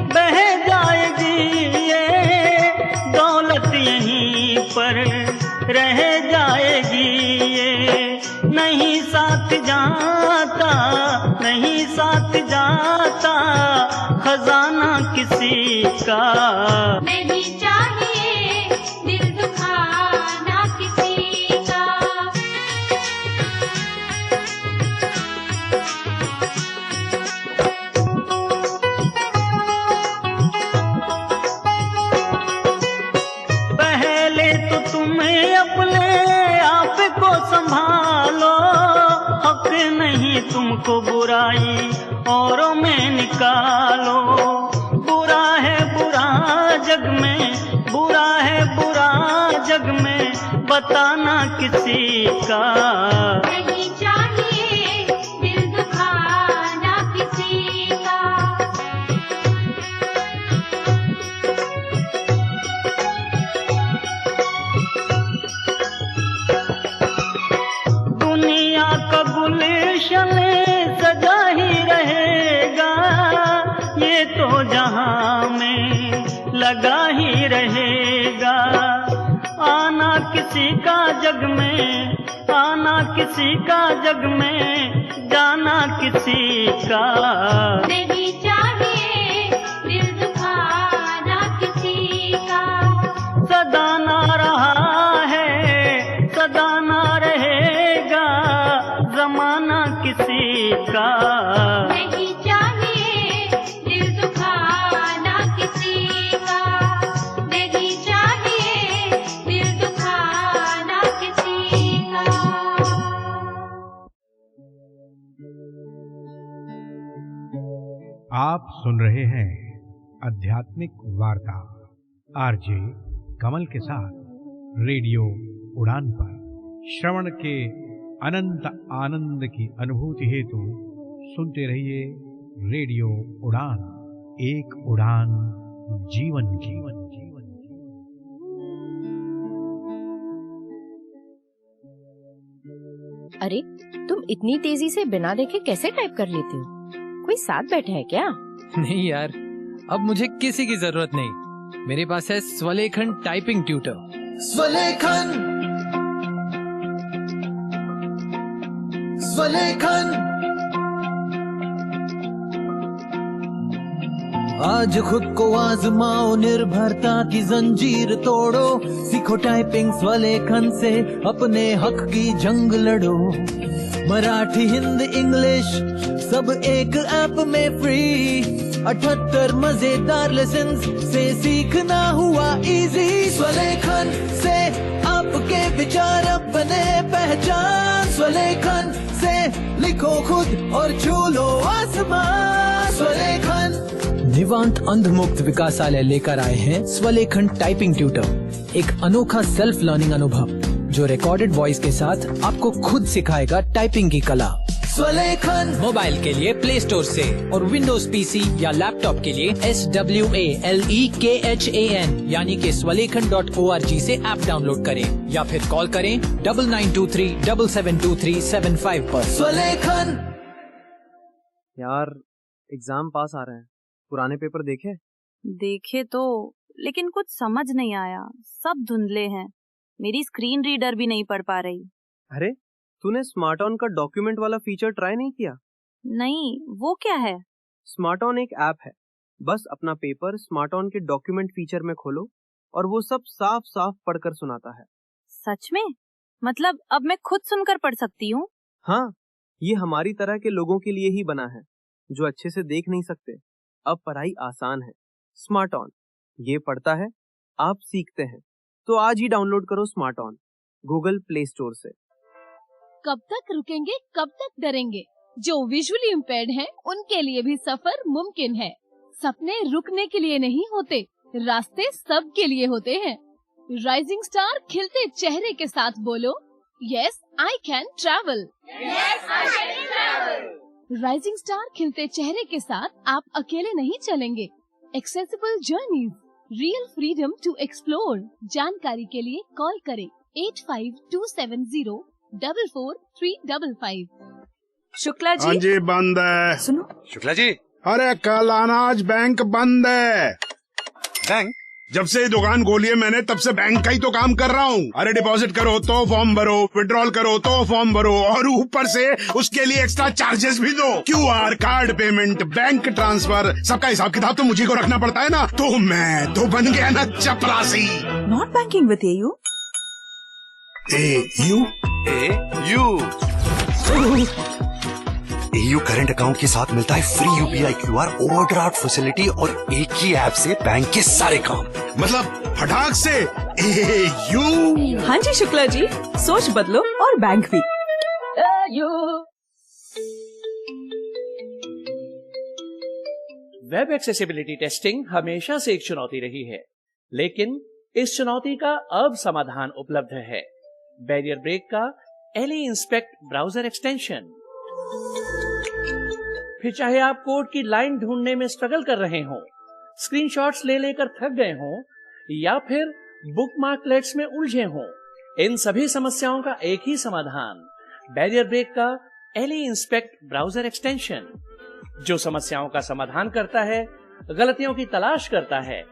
बह जाएगी, ये दौलत यहीं पर रह जाएगी। ये नहीं साथ जाता, नहीं साथ जाता खजाना किसी का। नहीं चाहिए दिल दुखाना किसी का। पहले तो तुम्हें अपने आप को संभालो, हक नहीं तुमको बुराई औरों में निकालो। बुरा है बुरा जग में, बुरा है बुरा जग में, बताना किसी का। नहीं चाहिए दिल दुखाना किसी का। दुनिया का गुलशन सजा ही रहेगा, ये तो जहां में लगा ही रहेगा। आना किसी का जग में, आना किसी का जग में, जाना किसी का। नहीं चाहिए दिल दुखाना किसी का। सदा ना रहा है, सदा ना रहेगा जमाना किसी का। नहीं चाहिए दिल दुखाना किसी का। नहीं चाहिए दिल दुखाना किसी का। आप सुन रहे हैं आध्यात्मिक वार्ता आरजे कमल के साथ रेडियो उड़ान पर। श्रवण के अनंत आनंद की अनुभूति हेतु सुनते रहिए रेडियो उड़ान। एक उड़ान जीवन की। अरे तुम इतनी तेजी से बिना देखे कैसे टाइप कर लेती हो? कोई साथ बैठा है क्या? नहीं यार, अब मुझे किसी की जरूरत नहीं। मेरे पास है स्वलेखन टाइपिंग ट्यूटर। स्वलेखन, स्वलेखन। आज खुद को आजमाओ, निर्भरता की जंजीर तोड़ो। सीखो टाइपिंग स्वलेखन से, अपने हक की जंग लड़ो। मराठी, हिंदी, इंग्लिश सब एक ऐप में फ्री। 78 मजेदार लेसन्स से सीखना हुआ इजी। स्वलेखन से आपके विचार अब बने पहचान। स्वलेखन से लिखो खुद और छू लो आसमान। स्वलेखन। निवांत अंधमुक्त विकासालय लेकर आए हैं स्वलेखन टाइपिंग ट्यूटर, एक अनोखा सेल्फ लर्निंग अनुभव जो रिकॉर्डेड वॉइस के साथ आपको खुद सिखाएगा टाइपिंग की कला। स्वलेखन। मोबाइल के लिए प्ले स्टोर से और विंडोज पीसी या लैपटॉप के लिए SWALEKHAN यानी कि swalekan.org से ऐप डाउनलोड करें या फिर कॉल करें 9923772375 पर। स्वलेखन। यार एग्जाम पास आ रहे हैं, पुराने पेपर देखे? देखे तो, लेकिन कुछ समझ नहीं आया, सब धुंधले हैं। मेरी स्क्रीन रीडर भी नहीं पढ़ पा रही। अरे तूने स्मार्ट ऑन का डॉक्यूमेंट वाला फीचर ट्राई नहीं किया? नहीं, वो क्या है? स्मार्ट ऑन एक ऐप है, बस अपना पेपर स्मार्ट ऑन के डॉक्यूमेंट फीचर में खोलो और वो सब साफ साफ पढ़कर सुनाता है। सच में? मतलब अब मैं खुद सुनकर पढ़ सकती हूँ? हाँ, ये हमारी तरह के लोगों के लिए ही बना है जो अच्छे से देख नहीं सकते। अब पढ़ाई आसान है। स्मार्ट ऑन, ये पढ़ता है, आप सीखते हैं। तो आज ही डाउनलोड करो smart on Google play store से। कब तक रुकेंगे, कब तक डरेंगे? जो विजुअली इम्पेयर्ड हैं, उनके लिए भी सफर मुमकिन है। सपने रुकने के लिए नहीं होते, रास्ते सबके लिए होते हैं। राइजिंग स्टार खिलते चेहरे के साथ बोलो, yes I can travel. Rising star खिलते चेहरे के साथ आप अकेले नहीं चलेंगे। Accessible journeys, real freedom to explore. जानकारी के लिए कॉल करें 8527044355। शुक्ला जी। हाँ जी, बंद है। सुनो शुक्ला जी, अरे कल अनाज बैंक बंद है। बैंक जब से ये दुकान खोली है मैंने, तब से बैंक का ही तो काम कर रहा हूँ। अरे डिपॉजिट करो तो फॉर्म भरो, विड्रॉल करो तो फॉर्म भरो, और ऊपर से उसके लिए एक्स्ट्रा चार्जेस भी दो। QR, card payment, bank transfer, सबका हिसाब किताब तो मुझे को रखना पड़ता है ना। तो मैं तो बन गया ना चपरासी। Not banking with AU। AU current account के साथ मिलता है free UPI QR overdraft facility और एक ही ऐप से बैंक के सारे काम। मतलब फटाक से AU। हाँ जी शुक्ला जी, सोच बदलो और बैंक भी। वेब एक्सेसिबिलिटी टेस्टिंग हमेशा से एक चुनौती रही है, लेकिन इस चुनौती का अब समाधान उपलब्ध है। बैरियर ब्रेक का LE इंस्पेक्ट ब्राउजर एक्सटेंशन। फिर चाहे आप कोड की लाइन ढूंढने में स्ट्रगल कर रहे हों, स्क्रीनशॉट्स ले लेकर थक गए हों, या फिर बुकमार्कलेट्स में उलझे हों, इन सभी समस्याओं का एक ही समाधान, बैरियर ब्रेक का LE इंस्पेक्ट ब्राउजर एक्सटेंशन, जो समस्याओं का समाधान करता है, गलतियों की तलाश करता है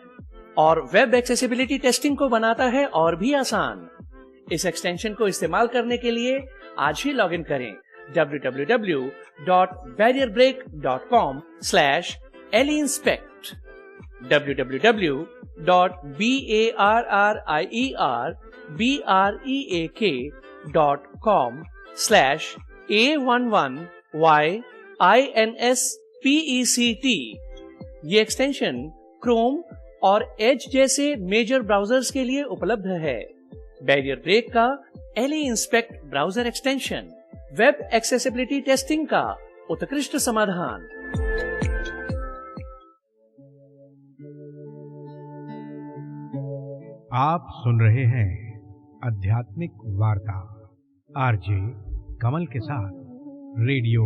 और वेब एक्सेसिबिलिटी टेस्टिंग को बनाता है और भी आसान। इस एक्सटेंशन को इस्तेमाल करने के लिए आज ही लॉगिन करें www.barrierbreak.com/LEinspect, www.barrierbreak.com/A11YINSPECT। ये एक्सटेंशन क्रोम और एज जैसे मेजर ब्राउजर्स के लिए उपलब्ध है। बैरियर ब्रेक का LE inspect browser extension, web accessibility testing का उत्कृष्ट समाधान। आप सुन रहे हैं आध्यात्मिक वार्ता आरजे कमल के साथ रेडियो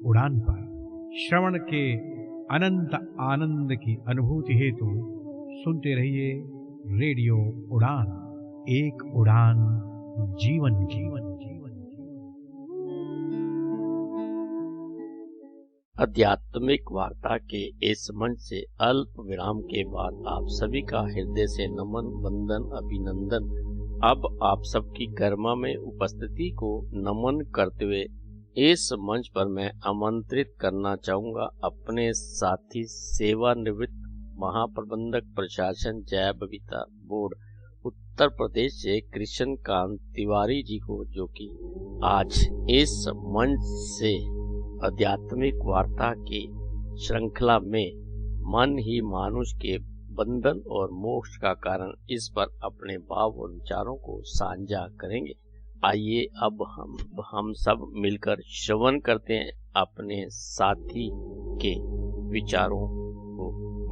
उड़ान पर। श्रवण के अनंत आनंद की अनुभूति हेतु सुनते रहिए रेडियो उड़ान। एक उड़ान जीवन जीवन जीवन। आध्यात्मिक वार्ता के इस मंच से अल्प विराम के बाद आप सभी का हृदय से नमन, वंदन, अभिनंदन। अब आप सबकी गरिमा में उपस्थिति को नमन करते हुए इस मंच पर मैं आमंत्रित करना चाहूंगा अपने साथी सेवानिवृत्त महाप्रबंधक प्रशासन जय बबीता बोर्ड उत्तर प्रदेश से कृष्णकांत तिवारी जी को, जो कि आज इस मंच से आध्यात्मिक वार्ता की श्रृंखला में मन ही मानुष के बंधन और मोक्ष का कारण, इस पर अपने भाव और विचारों को साझा करेंगे। आइए अब हम सब मिलकर श्रवण करते हैं अपने साथी के विचारों को।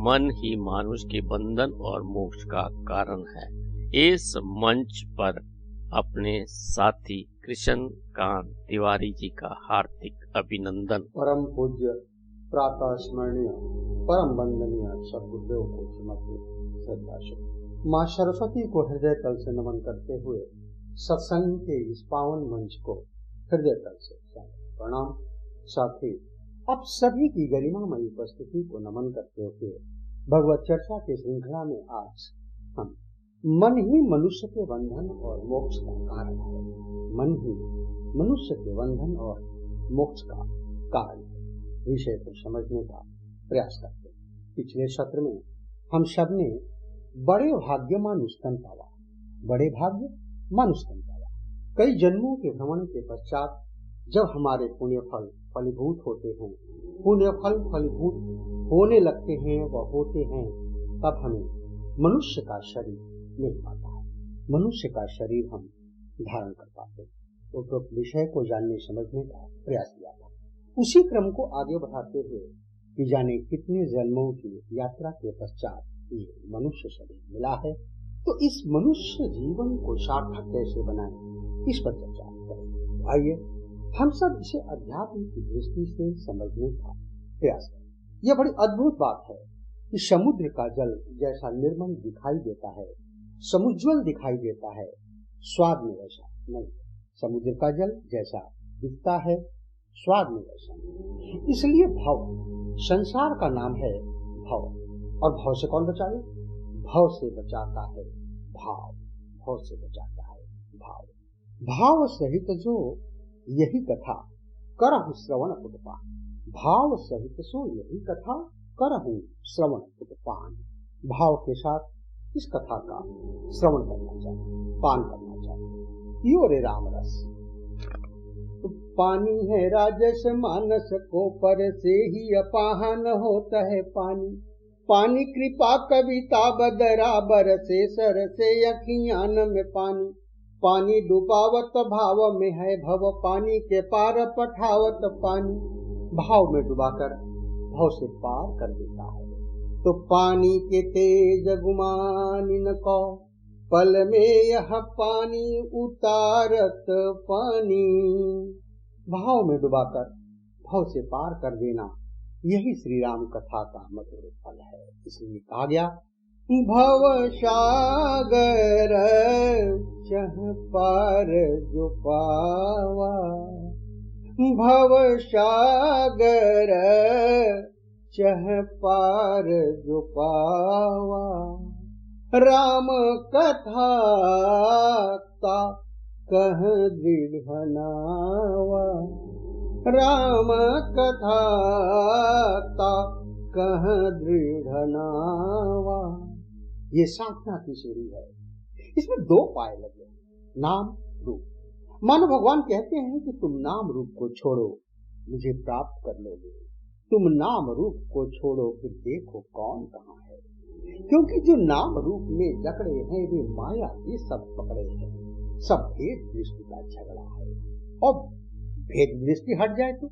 मन ही मानुष के बंधन और मोक्ष का कारण है। इस मंच पर अपने साथी कृष्णकांत तिवारी जी का हार्दिक अभिनंदन। परम पूज्य प्रातः स्मरणीय परम वंदनीय सद्गुरुदेव को समर्पित श्रद्धासुमन। माँ सरस्वती को हृदय तल से नमन करते हुए सत्संग के इस पावन मंच को हृदय तल से प्रणाम। साथ ही अब सभी की गरिमामयी उपस्थिति को नमन करते हुए भगवत चर्चा के श्रृंखला में आज हम मन ही मनुष्य के बंधन और मोक्ष का कारण है। मन ही मनुष्य के बंधन और मोक्ष का कारण है विषय को समझने का प्रयास करते हैं। पिछले सत्र में हम सब ने बड़े भाग्य मानुस्तन पावा, बड़े भाग्य मानुस्तन पावा। कई जन्मों के भ्रमण के पश्चात जब हमारे पुण्य फल फलीभूत होते हैं, पुण्य फल फलीभूत होने लगते हैं व होते हैं, तब हमें मनुष्य का शरीर मिल पाता है, मनुष्य का शरीर हम धारण कर पाते हैं। तो विषय को जानने समझने का प्रयास किया था। उसी क्रम को आगे बढ़ाते हुए कि जाने कितने जन्मों की यात्रा के पश्चात ये मनुष्य शरीर मिला है, तो इस मनुष्य जीवन को सार्थक कैसे बनाएं, इस पर चर्चा करें। आइए हम सब इसे अध्यात्म की दृष्टि से समझने का प्रयास करें। यह बड़ी अद्भुत बात है कि समुद्र का जल जैसा निर्मल दिखाई देता है, समुज्वल दिखाई देता है, स्वाद में वैसा नहीं। समुद्र का जल जैसा दिखता है, स्वाद में वैसा नहीं। इसलिए भव, संसार का नाम है भव। और भव से कौन बचावे? भव से बचाता है भाव, भव से बचाता है भाव। भाव सहित जो यही कथा करहु श्रवण पुटपान, भाव सहित सो यही कथा करहु श्रवण पुटपान। भाव के साथ इस कथा का श्रवण करना चाहिए, पान करना चाहिए। यो रे राम रस। तो पानी है राजस मानस को, पर से ही अपाहन होता है पानी। पानी कृपा कविता बदरा बरसे सर से अखियान में पानी। पानी डुबावत भाव में है भव, पानी के पार पठावत पानी। भाव में डुबाकर भाव से पार कर देता है। तो पानी के तेज गुमानी न को, पल में यह पानी उतारत पानी। भाव में डुबाकर भाव से पार कर देना, यही श्री राम कथा का मधुर फल है। इसलिए कहा गया भव सागर चह पार जो पावा, भव सागर चह पार जो पावा। राम कथा ता कह दृढ़ नावा, राम कथा ता कह दृढ़ नावा। ये साधना की सीढ़ी है। इसमें दो पाए लगे, नाम रूप। मानो भगवान कहते हैं कि तुम नाम रूप को छोड़ो मुझे प्राप्त कर लोगे, तुम नाम रूप को छोड़ो फिर देखो कौन कहाँ है। क्योंकि जो नाम रूप में जकड़े हैं वे माया ये सब पकड़े हैं। सब भेद दृष्टि का झगड़ा है। और भेद दृष्टि हट जाए तो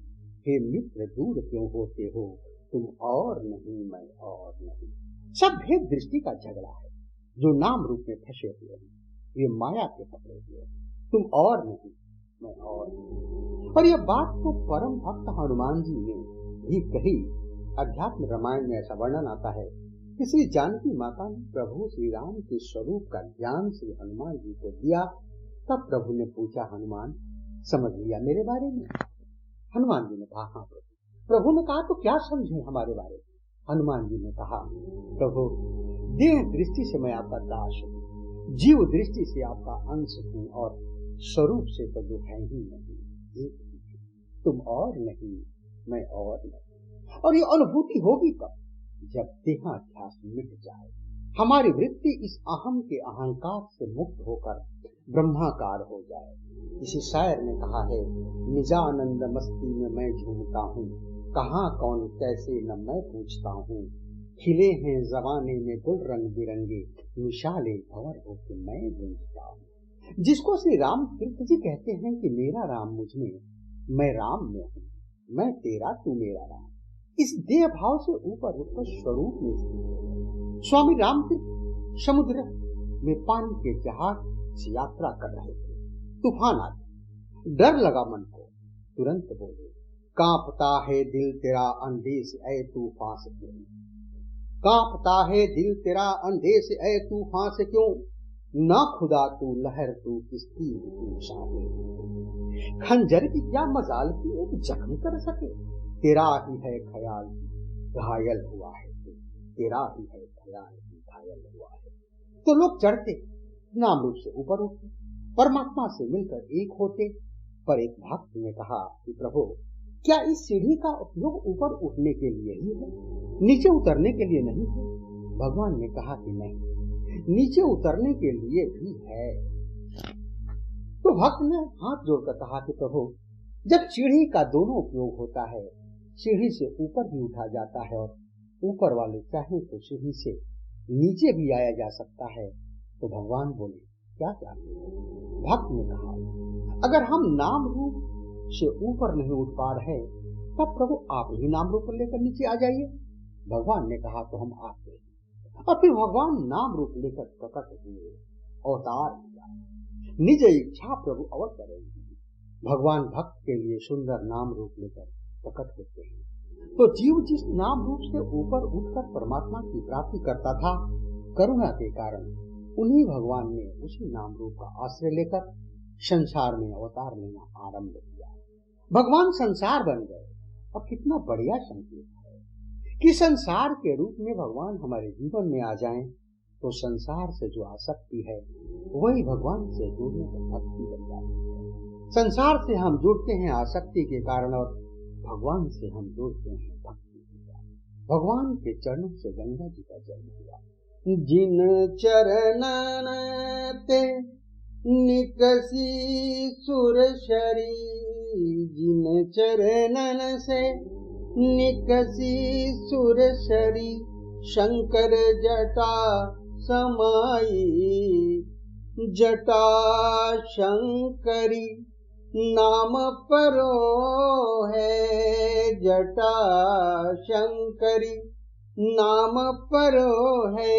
हे मित्र दूर क्यों होते हो, तुम और नहीं मैं और नहीं। सब भेद दृष्टि का झगड़ा है। जो नाम रूप में फंसे हुए हैं वे माया के पकड़े हुए हैं, तुम और नहीं मैं और नहीं। और यह बात को परम भक्त हनुमान जी ने भी कही। अध्यात्म रामायण में ऐसा वर्णन आता है कि श्री जानकी माता ने प्रभु श्री राम के स्वरूप का ज्ञान श्री हनुमान जी को दिया। तब प्रभु ने पूछा, हनुमान समझ लिया मेरे बारे में? हनुमान जी ने कहा हाँ प्रभु। प्रभु ने कहा तो क्या समझे हमारे बारे में? हनुमान जी ने कहा प्रभु देह दृष्टि से मैं आपका दास हूँ, जीव दृष्टि से आपका अंश हूँ और स्वरूप से तो जो है ही नहीं, एक ही, तुम और नहीं मैं और नहीं। और ये अनुभूति होगी कब? जब देहाध्यास मिट जाए, हमारी वृत्ति इस अहम के अहंकार से मुक्त होकर ब्रह्माकार हो जाए। इसी शायर ने कहा है, निजानंद मस्ती में मैं झूमता हूँ, कहाँ कौन कैसे न मैं पूछता हूँ। खिले हैं जवाने में गुल रंग बिरंगे, मिशाले भंवर हो के मैं गूंजता हूँ। जिसको श्री राम तीर्थ जी कहते हैं कि मेरा राम मुझ में, मैं राम में हूँ, मैं तेरा तू मेरा राम। इस देह भाव से ऊपर उठकर स्वरूप में स्थित। स्वामी राम तीर्थ समुद्र में पानी के जहाज से यात्रा कर रहे थे। तूफान आ गया, डर लगा मन को। तुरंत बोले, कांपता है दिल तेरा अंदेश ऐ तूफान से क्यों, कांपता है दिल तेरा अंदेश ऐ तूफान से क्यों। ना खुदा तू लहर तू किस्ती तू शाहे, खंजर की क्या मजाल की एक जख्म कर सके। तेरा ही है ख्याल घायल हुआ है तू, तेरा ही है ख्याल घायल हुआ है। तो लोग चढ़ते, नाम रूप से ऊपर उठते, परमात्मा से मिलकर एक होते। पर एक भक्त ने कहा कि प्रभु क्या इस सीढ़ी का उपयोग ऊपर उठने के लिए ही है, नीचे उतरने के लिए नहीं है? भगवान ने कहा कि नहीं, नीचे उतरने के लिए भी है। तो भक्त ने हाथ जोड़कर कहा कि प्रभु जब सीढ़ी का दोनों उपयोग होता है, सीढ़ी से ऊपर भी उठा जाता है और ऊपर वाले चाहे तो सीढ़ी से नीचे भी आया जा सकता है, तो भगवान बोले क्या चाहते हो? भक्त ने कहा अगर हम नाम रूप से ऊपर नहीं उठ पा रहे तब प्रभु आप ही नाम रूप लेकर नीचे आ जाइए। भगवान ने कहा तो हम आते हैं। और फिर भगवान नाम रूप लेकर प्रकट हुए, अवतार किया, निज इच्छा प्रभु अवश्य करेंगे। भगवान भक्त के लिए सुंदर नाम रूप लेकर प्रकट होते हैं। तो जीव जिस नाम रूप से ऊपर उठकर परमात्मा की प्राप्ति करता था, करुणा के कारण उन्हीं भगवान ने उसी नाम रूप का आश्रय लेकर संसार में अवतार लेना आरंभ किया। भगवान संसार बन गए। अब कितना बढ़िया संकेत है कि संसार के रूप में भगवान हमारे जीवन में आ जाएं तो संसार से जो आसक्ति है वही भगवान से जुड़ने का भक्ति बन जाती है। संसार से हम जुड़ते हैं आसक्ति के कारण और भगवान से हम जुड़ते हैं भक्ति के कारण। भगवान के चरणों से गंगा जी का जन्म हुआ। जिन चरणन ते निकसी सुरशरी, जिन चरणन से निकसी सुरशरी, शंकर जटा समाई, जटा शंकरी नाम परो है, जटा शंकरी नाम परो है,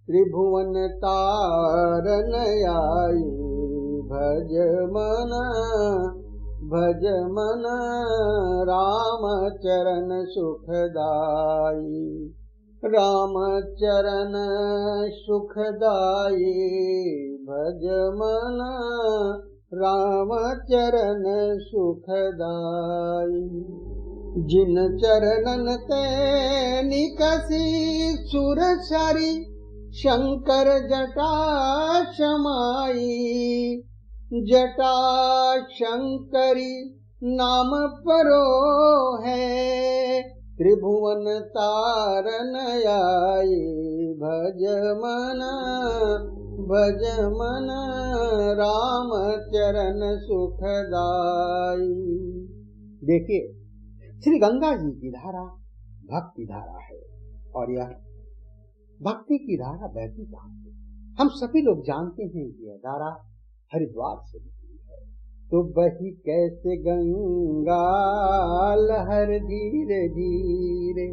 त्रिभुवन तारन आई, भज मन राम चरण सुखदाई, राम चरण सुखदाई, भज मन राम चरण सुखदाई। जिन चरणन ते निकसी सुरसरी, शंकर जटा समाई, जटा शंकरी नाम परो है, त्रिभुवन तारन आई, भज मन राम चरण सुखदाई। देखिए, श्री गंगा जी की धारा भक्ति धारा है और यह भक्ति की धारा बहती कहाँ से? हम सभी लोग जानते हैं कि यह धारा हरिद्वार से निकली है। तो बही कैसे गंगा लहर धीरे धीरे,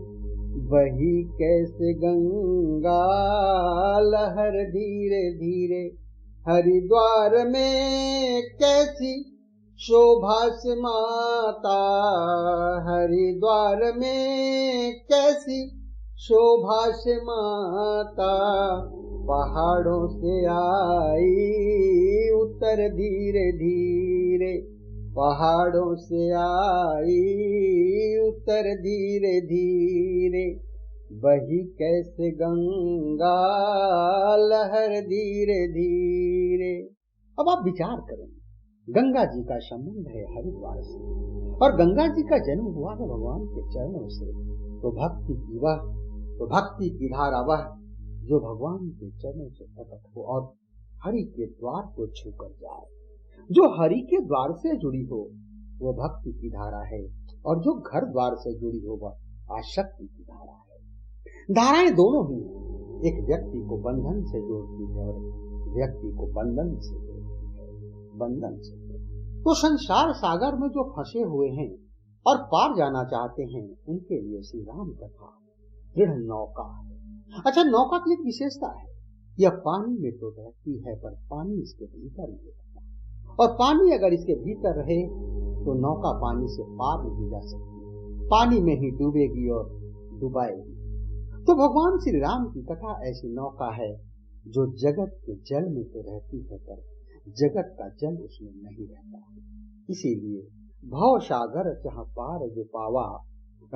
बही कैसे गंगा लहर धीरे धीरे, हरिद्वार में कैसी शोभा से माता, हरिद्वार में कैसी शोभा से माता, पहाड़ों से आई उतर धीरे धीरे, पहाड़ों से आई उतर धीरे धीरे, बही कैसे गंगा लहर धीरे धीरे। अब आप विचार करें, गंगा जी का संबंध है हरिद्वार से और गंगा जी का जन्म हुआ है भगवान के चरणों से। तो भक्ति की धारा वह जो भगवान के चरणों से प्रकट हो और हरि के द्वार को छूकर जाए। जो हरि के द्वार से जुड़ी हो वो भक्ति की धारा है और जो घर द्वार से जुड़ी हो वह आसक्ति की धारा है। धाराएं दोनों ही एक व्यक्ति को बंधन से जोड़ती है और व्यक्ति को बंधन से जोड़ती है, बंधन से। तो संसार सागर में जो फंसे हुए हैं और पार जाना चाहते हैं उनके लिए श्री राम कथा दृढ़ नौका है। अच्छा, नौका की एक विशेषता है, यह पानी में तो रहती है पर पानी इसके भीतर नहीं रहता, और पानी अगर इसके भीतर रहे तो नौका पानी से पार नहीं जा सकती, पानी में ही डूबेगी और डुबाएगी। तो भगवान श्री राम की कथा ऐसी नौका है जो जगत के जल में तो रहती है पर जगत का जल उसमें नहीं रहता है। इसीलिए भव सागर जहाँ पार जो पावा,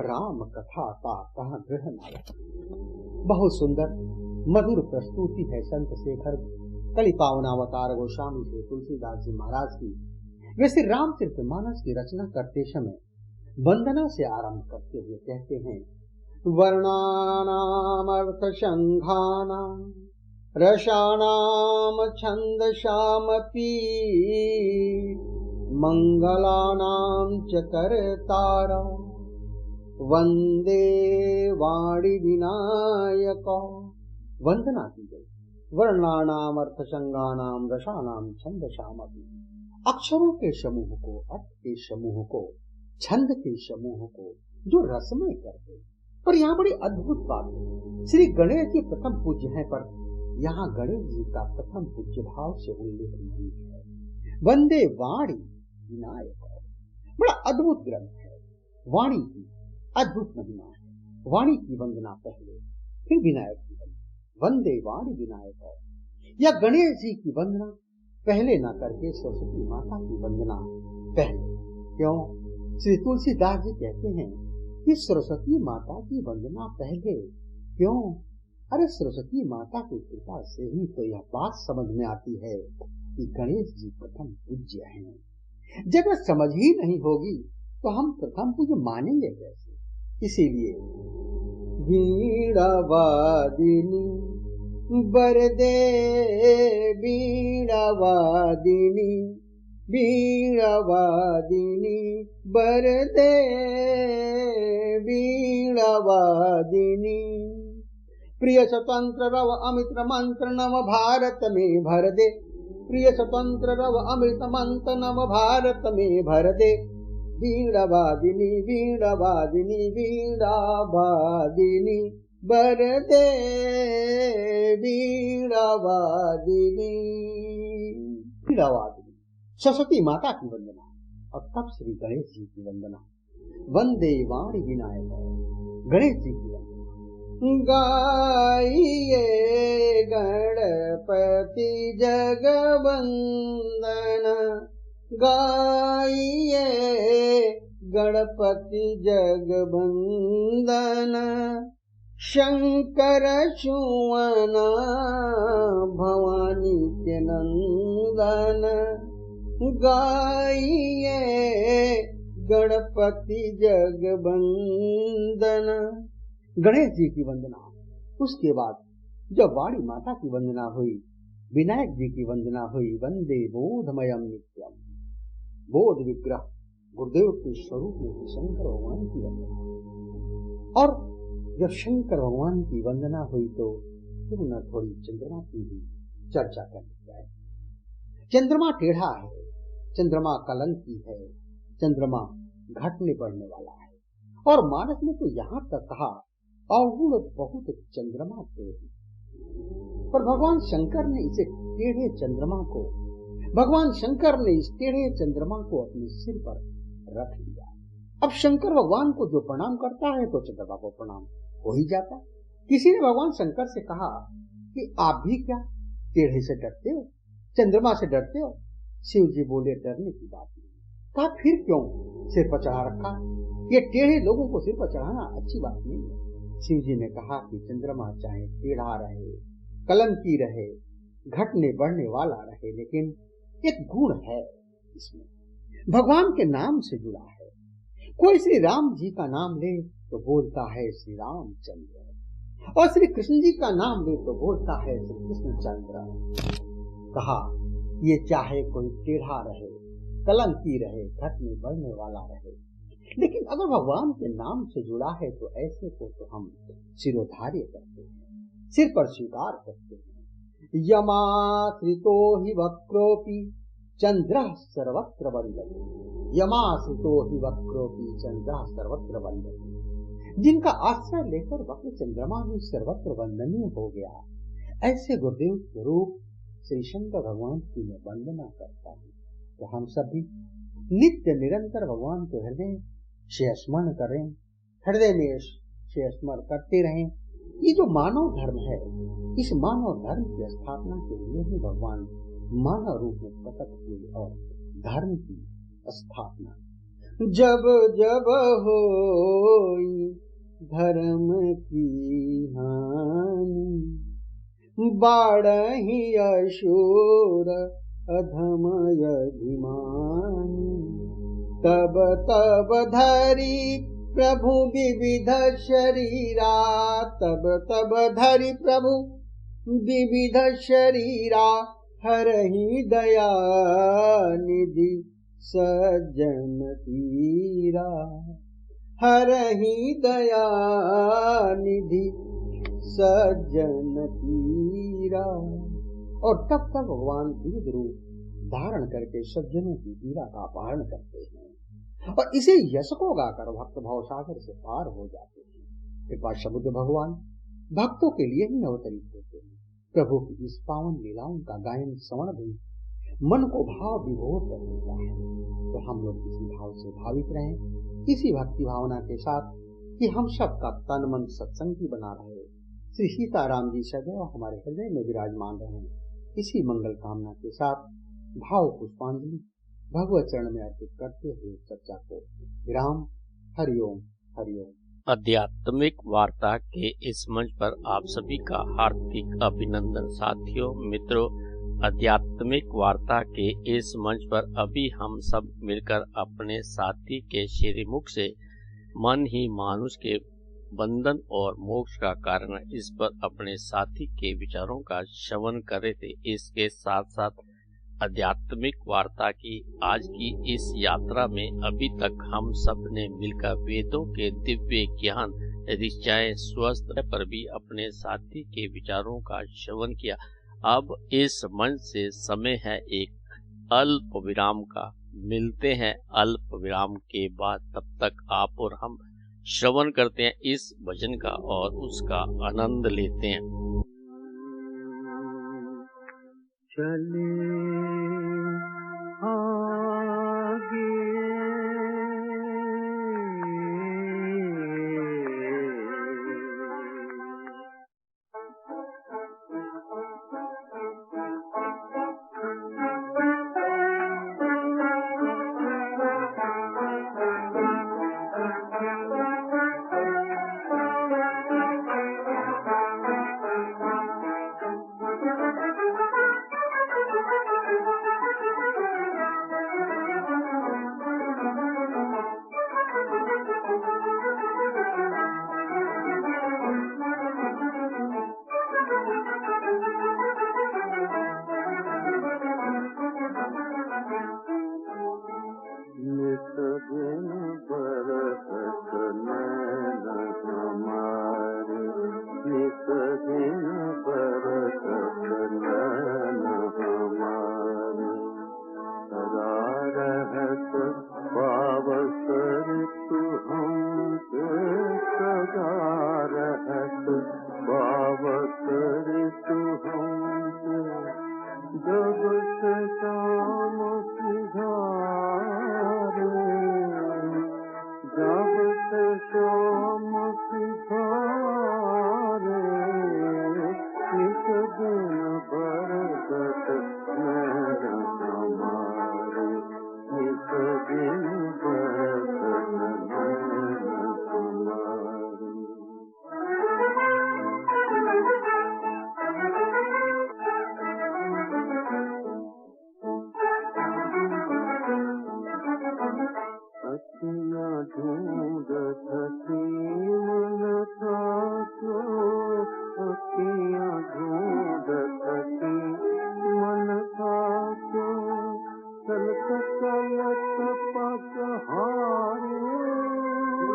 राम कथा ता कहाँ दृढ़ नाया। बहुत सुंदर मधुर प्रस्तुति है संत शेखर कलि पावनावतार गोस्वामी श्री तुलसीदास जी महाराज की। वे श्री रामचरितमानस की रचना करते समय वंदना से आरंभ करते हुए कहते हैं, वर्णानाम अर्थ संघानाम रसानाम छंदसामपि मंगलानाम च कर्तारा वंदे वाणी विनायक। वंदना की गई वर्णानाम अर्थ संज्ञानाम रसानाम छंदसामपि, अक्षरों के समूह को, अर्थ के समूह को, छंद के समूह को जो रसमय करते। पर यहाँ बड़ी अद्भुत बात है, श्री गणेश जी प्रथम पूज्य हैं पर यहाँ गणेश जी का प्रथम पूज्य भाव से उल्लेख नहीं है। वंदे वाणी विनायक, बड़ा अद्भुत ग्रंथ है। वाणी की अद्भुत महिमा है। वाणी की वंदना पहले, फिर विनायक की वंदना। वंदे वाणी विनायक, या गणेश जी की वंदना पहले ना करके सरस्वती माता की वंदना पहले। क्यों? श्री तुलसीदास जी कहते हैं कि सरस्वती माता की वंदना पहले। क्यों? अरे सरस्वती माता की कृपा से ही तो यह बात समझ में आती है कि गणेश जी प्रथम पूज्य हैं। जब यह समझ ही नहीं होगी तो हम प्रथम पूज्य मानेंगे कैसे? इसीलिए वीणावादिनी वरदे वीणावादिनी वीणावादिनी वरदे वीणावादिनी प्रिय स्वतंत्र रव अमृत मंत्र नव भारत में भर दे। प्रिय स्वतंत्र रव अमृत मंत्र नव भारत में भर दे। वीणावादिनी वीणावादिनी वीणावादिनी भर दे वीणावादिनी। वीणावादिनी सरस्वती माता की वंदना और तब श्री गणेश जी की वंदना। वंदे वाणी विनायक गणेश जी की वंदना। गाइए गणपति जगवंदन गाइए गणपति जगवंदन शंकर सुवन भवानी के नंदन गाइए गणपति जगवंदन। गणेश जी की वंदना। उसके बाद जब वाणी माता की वंदना हुई, विनायक जी की वंदना हुई। वंदे बोधमयम नित्यम बोध विग्रह गुरुदेव के स्वरूप में शंकर भगवान की वंदना। और जब शंकर भगवान की वंदना हुई तो क्यों न थोड़ी चंद्रमा की भी चर्चा करनी जाए। चंद्रमा टेढ़ा है, चंद्रमा कलंकी है, चंद्रमा घटने बढ़ने वाला है। और मानस ने तो यहाँ तक कहा अवगुण बहुत चंद्रमा टेढ़ी, पर भगवान शंकर ने इसे टेढ़े चंद्रमा को भगवान शंकर ने इस टेढ़े चंद्रमा को अपने सिर पर रख लिया। अब शंकर भगवान को जो प्रणाम करता है तो चंद्रमा को प्रणाम हो ही जाता। किसी ने भगवान शंकर से कहा कि आप भी क्या टेढ़े से डरते हो, चंद्रमा से डरते हो? शिव जी बोले डरने की बात नहीं। कहा फिर क्यों सिर पर चढ़ा रखा? ये टेढ़े लोगों को सिर पर चढ़ाना अच्छी बात नहीं है। शिव जी ने कहा कि चंद्रमा चाहे टेढ़ा रहे, कलंकी रहे, घटने बढ़ने वाला रहे, लेकिन एक गुण है इसमें, भगवान के नाम से जुड़ा है। कोई श्री राम जी का नाम ले तो बोलता है श्री रामचंद्र, और श्री कृष्ण जी का नाम ले तो बोलता है श्री कृष्णचंद्र। कहा ये चाहे कोई टेढ़ा रहे, कलंकी रहे, घटने बढ़ने वाला रहे, लेकिन अगर भगवान के नाम से जुड़ा है तो ऐसे को तो हम सिरोधार्य करते हैं, सिर पर स्वीकार करते हैं। यमाश्रितो हि वक्रोपि चंद्रः सर्वत्र वन्दते। यमाश्रितो हि वक्रोपि चंद्रः सर्वत्र वन्दते। जिनका आश्रय लेकर वक्र चंद्रमा भी सर्वत्र वंदनीय हो गया, ऐसे गुरुदेव स्वरूप श्री शंकर भगवान की मैं वंदना करता हूँ। तो हम सभी नित्य निरंतर भगवान को हृदय से स्मरण करें, हृदय में से स्मरण करते रहें। ये जो मानव धर्म है, इस मानव धर्म की स्थापना के लिए ही भगवान मानव रूप में प्रकट हुए और धर्म की स्थापना। जब जब होई धर्म की हानि, बाढ़हि असुर अधम अभिमानी, तब तब धरि प्रभु विविध शरीरा, तब तब धरि प्रभु विविध शरीरा, हरहि दया निधि सज्जन पीरा, हरहि दया निधि सज्जन पीरा। और तब तब भगवान विविध रूप धारण करके सज्जनों की पीड़ा का अपहरण करते हैं और इसे यश को गाकर भक्त भाव सागर से पार हो जाते हैं। कृपा समुद्र भगवान भक्तों के लिए ही अवतरित होते हैं। प्रभु की इस पावन लीलाओं का गायन श्रवण भी मन को भाव विभोर कर देता है। तो हम लोग इसी भाव से भावित रहें, इसी भक्ति भावना के साथ कि हम सबका तन मन सत्संगी बना रहे, श्री सीताराम जी सदैव हमारे हृदय में विराजमान रहे। इसी मंगल कामना के साथ भाव पुष्पांजलि भगवत चरण में अर्पित करते हुए चर्चा को विराम। हरिओम हरिओम आध्यात्मिक वार्ता के इस मंच पर आप सभी का हार्दिक अभिनंदन। साथियों, मित्रों, आध्यात्मिक वार्ता के इस मंच पर अभी हम सब मिलकर अपने साथी के श्रीमुख से मन ही मानुष के बंधन और मोक्ष का कारण है, इस पर अपने साथी के विचारों का श्रवण कर रहे थे। इसके साथ साथ आध्यात्मिक वार्ता की आज की इस यात्रा में अभी तक हम सब ने मिलकर वेदों के दिव्य ज्ञान, ऋचाएं, स्वस्थ पर भी अपने साथी के विचारों का श्रवण किया। अब इस मंच से समय है एक अल्प विराम का। मिलते हैं अल्प विराम के बाद। तब तक आप और हम श्रवण करते हैं इस भजन का और उसका आनंद लेते हैं। चले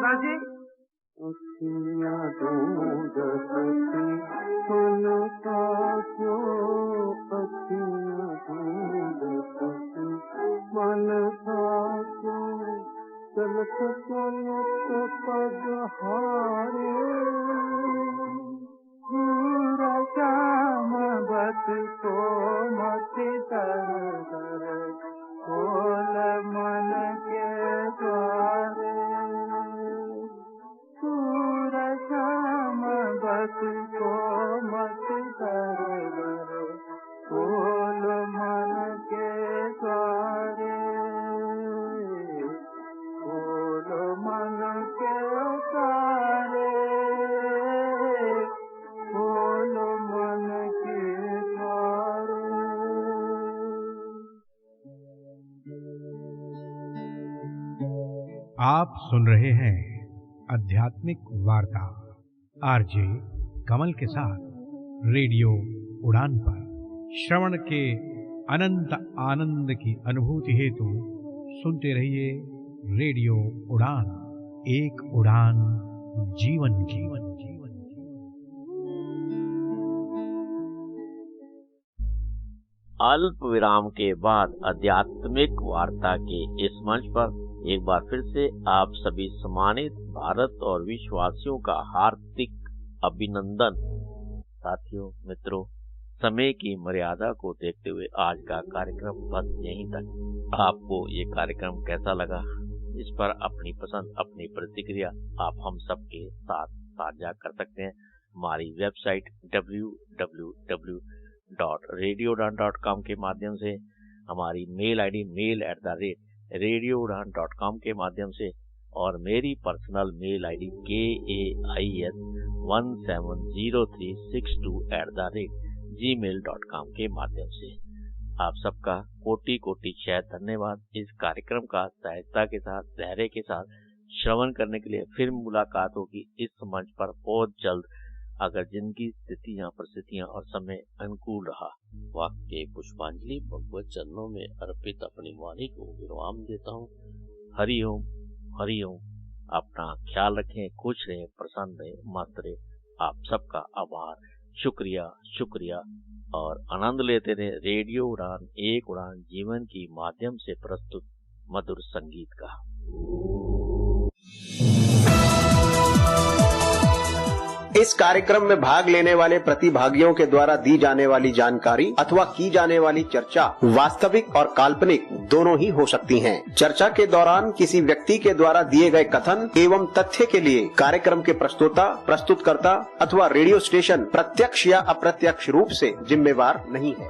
आगे आप सुन रहे हैं आध्यात्मिक वार्ता आरजे कमल के साथ रेडियो उड़ान पर। श्रवण के अनंत आनंद की अनुभूति हेतु सुनते रहिए रेडियो उड़ान। एक उड़ान जीवन की। अल्प विराम के बाद आध्यात्मिक वार्ता के इस मंच पर एक बार फिर से आप सभी सम्मानित भारत और विश्ववासियों का हार्दिक अभिनंदन। साथियों, मित्रों, समय की मर्यादा को देखते हुए आज का कार्यक्रम बस यहीं तक। आपको ये कार्यक्रम कैसा लगा, इस पर अपनी पसंद, अपनी प्रतिक्रिया आप हम सबके साथ साझा कर सकते हैं। हमारी वेबसाइट www.radioudan.com के माध्यम से, हमारी मेल आईडी mail@radioudan.com के माध्यम से, और मेरी पर्सनल मेल आईडी KAIS170362@gmail.com के माध्यम से। आप सबका कोटि कोटि शय धन्यवाद। इस कार्यक्रम का सहजता के साथ, धैर्य के साथ श्रवण करने के लिए। फिर मुलाकात होगी इस मंच पर बहुत जल्द, अगर जिनकी स्थितियां, परिस्थितियां और समय अनुकूल रहा। वाक्य पुष्पांजलि भगवत चरणों में अर्पित अपनी वाणी को विराम देता हूँ। हरि ओम, हरि ओम। अपना ख्याल रखें, खुश रहें, प्रसन्न रहें, मस्त रहें। आप सबका आभार, शुक्रिया, शुक्रिया और आनंद लेते रहे रेडियो उड़ान, एक उड़ान जीवन की माध्यम से प्रस्तुत मधुर संगीत का। इस कार्यक्रम में भाग लेने वाले प्रतिभागियों के द्वारा दी जाने वाली जानकारी अथवा की जाने वाली चर्चा वास्तविक और काल्पनिक दोनों ही हो सकती हैं। चर्चा के दौरान किसी व्यक्ति के द्वारा दिए गए कथन एवं तथ्य के लिए कार्यक्रम के प्रस्तोता, प्रस्तुतकर्ता अथवा रेडियो स्टेशन प्रत्यक्ष या अप्रत्यक्ष रूप से जिम्मेवार नहीं है।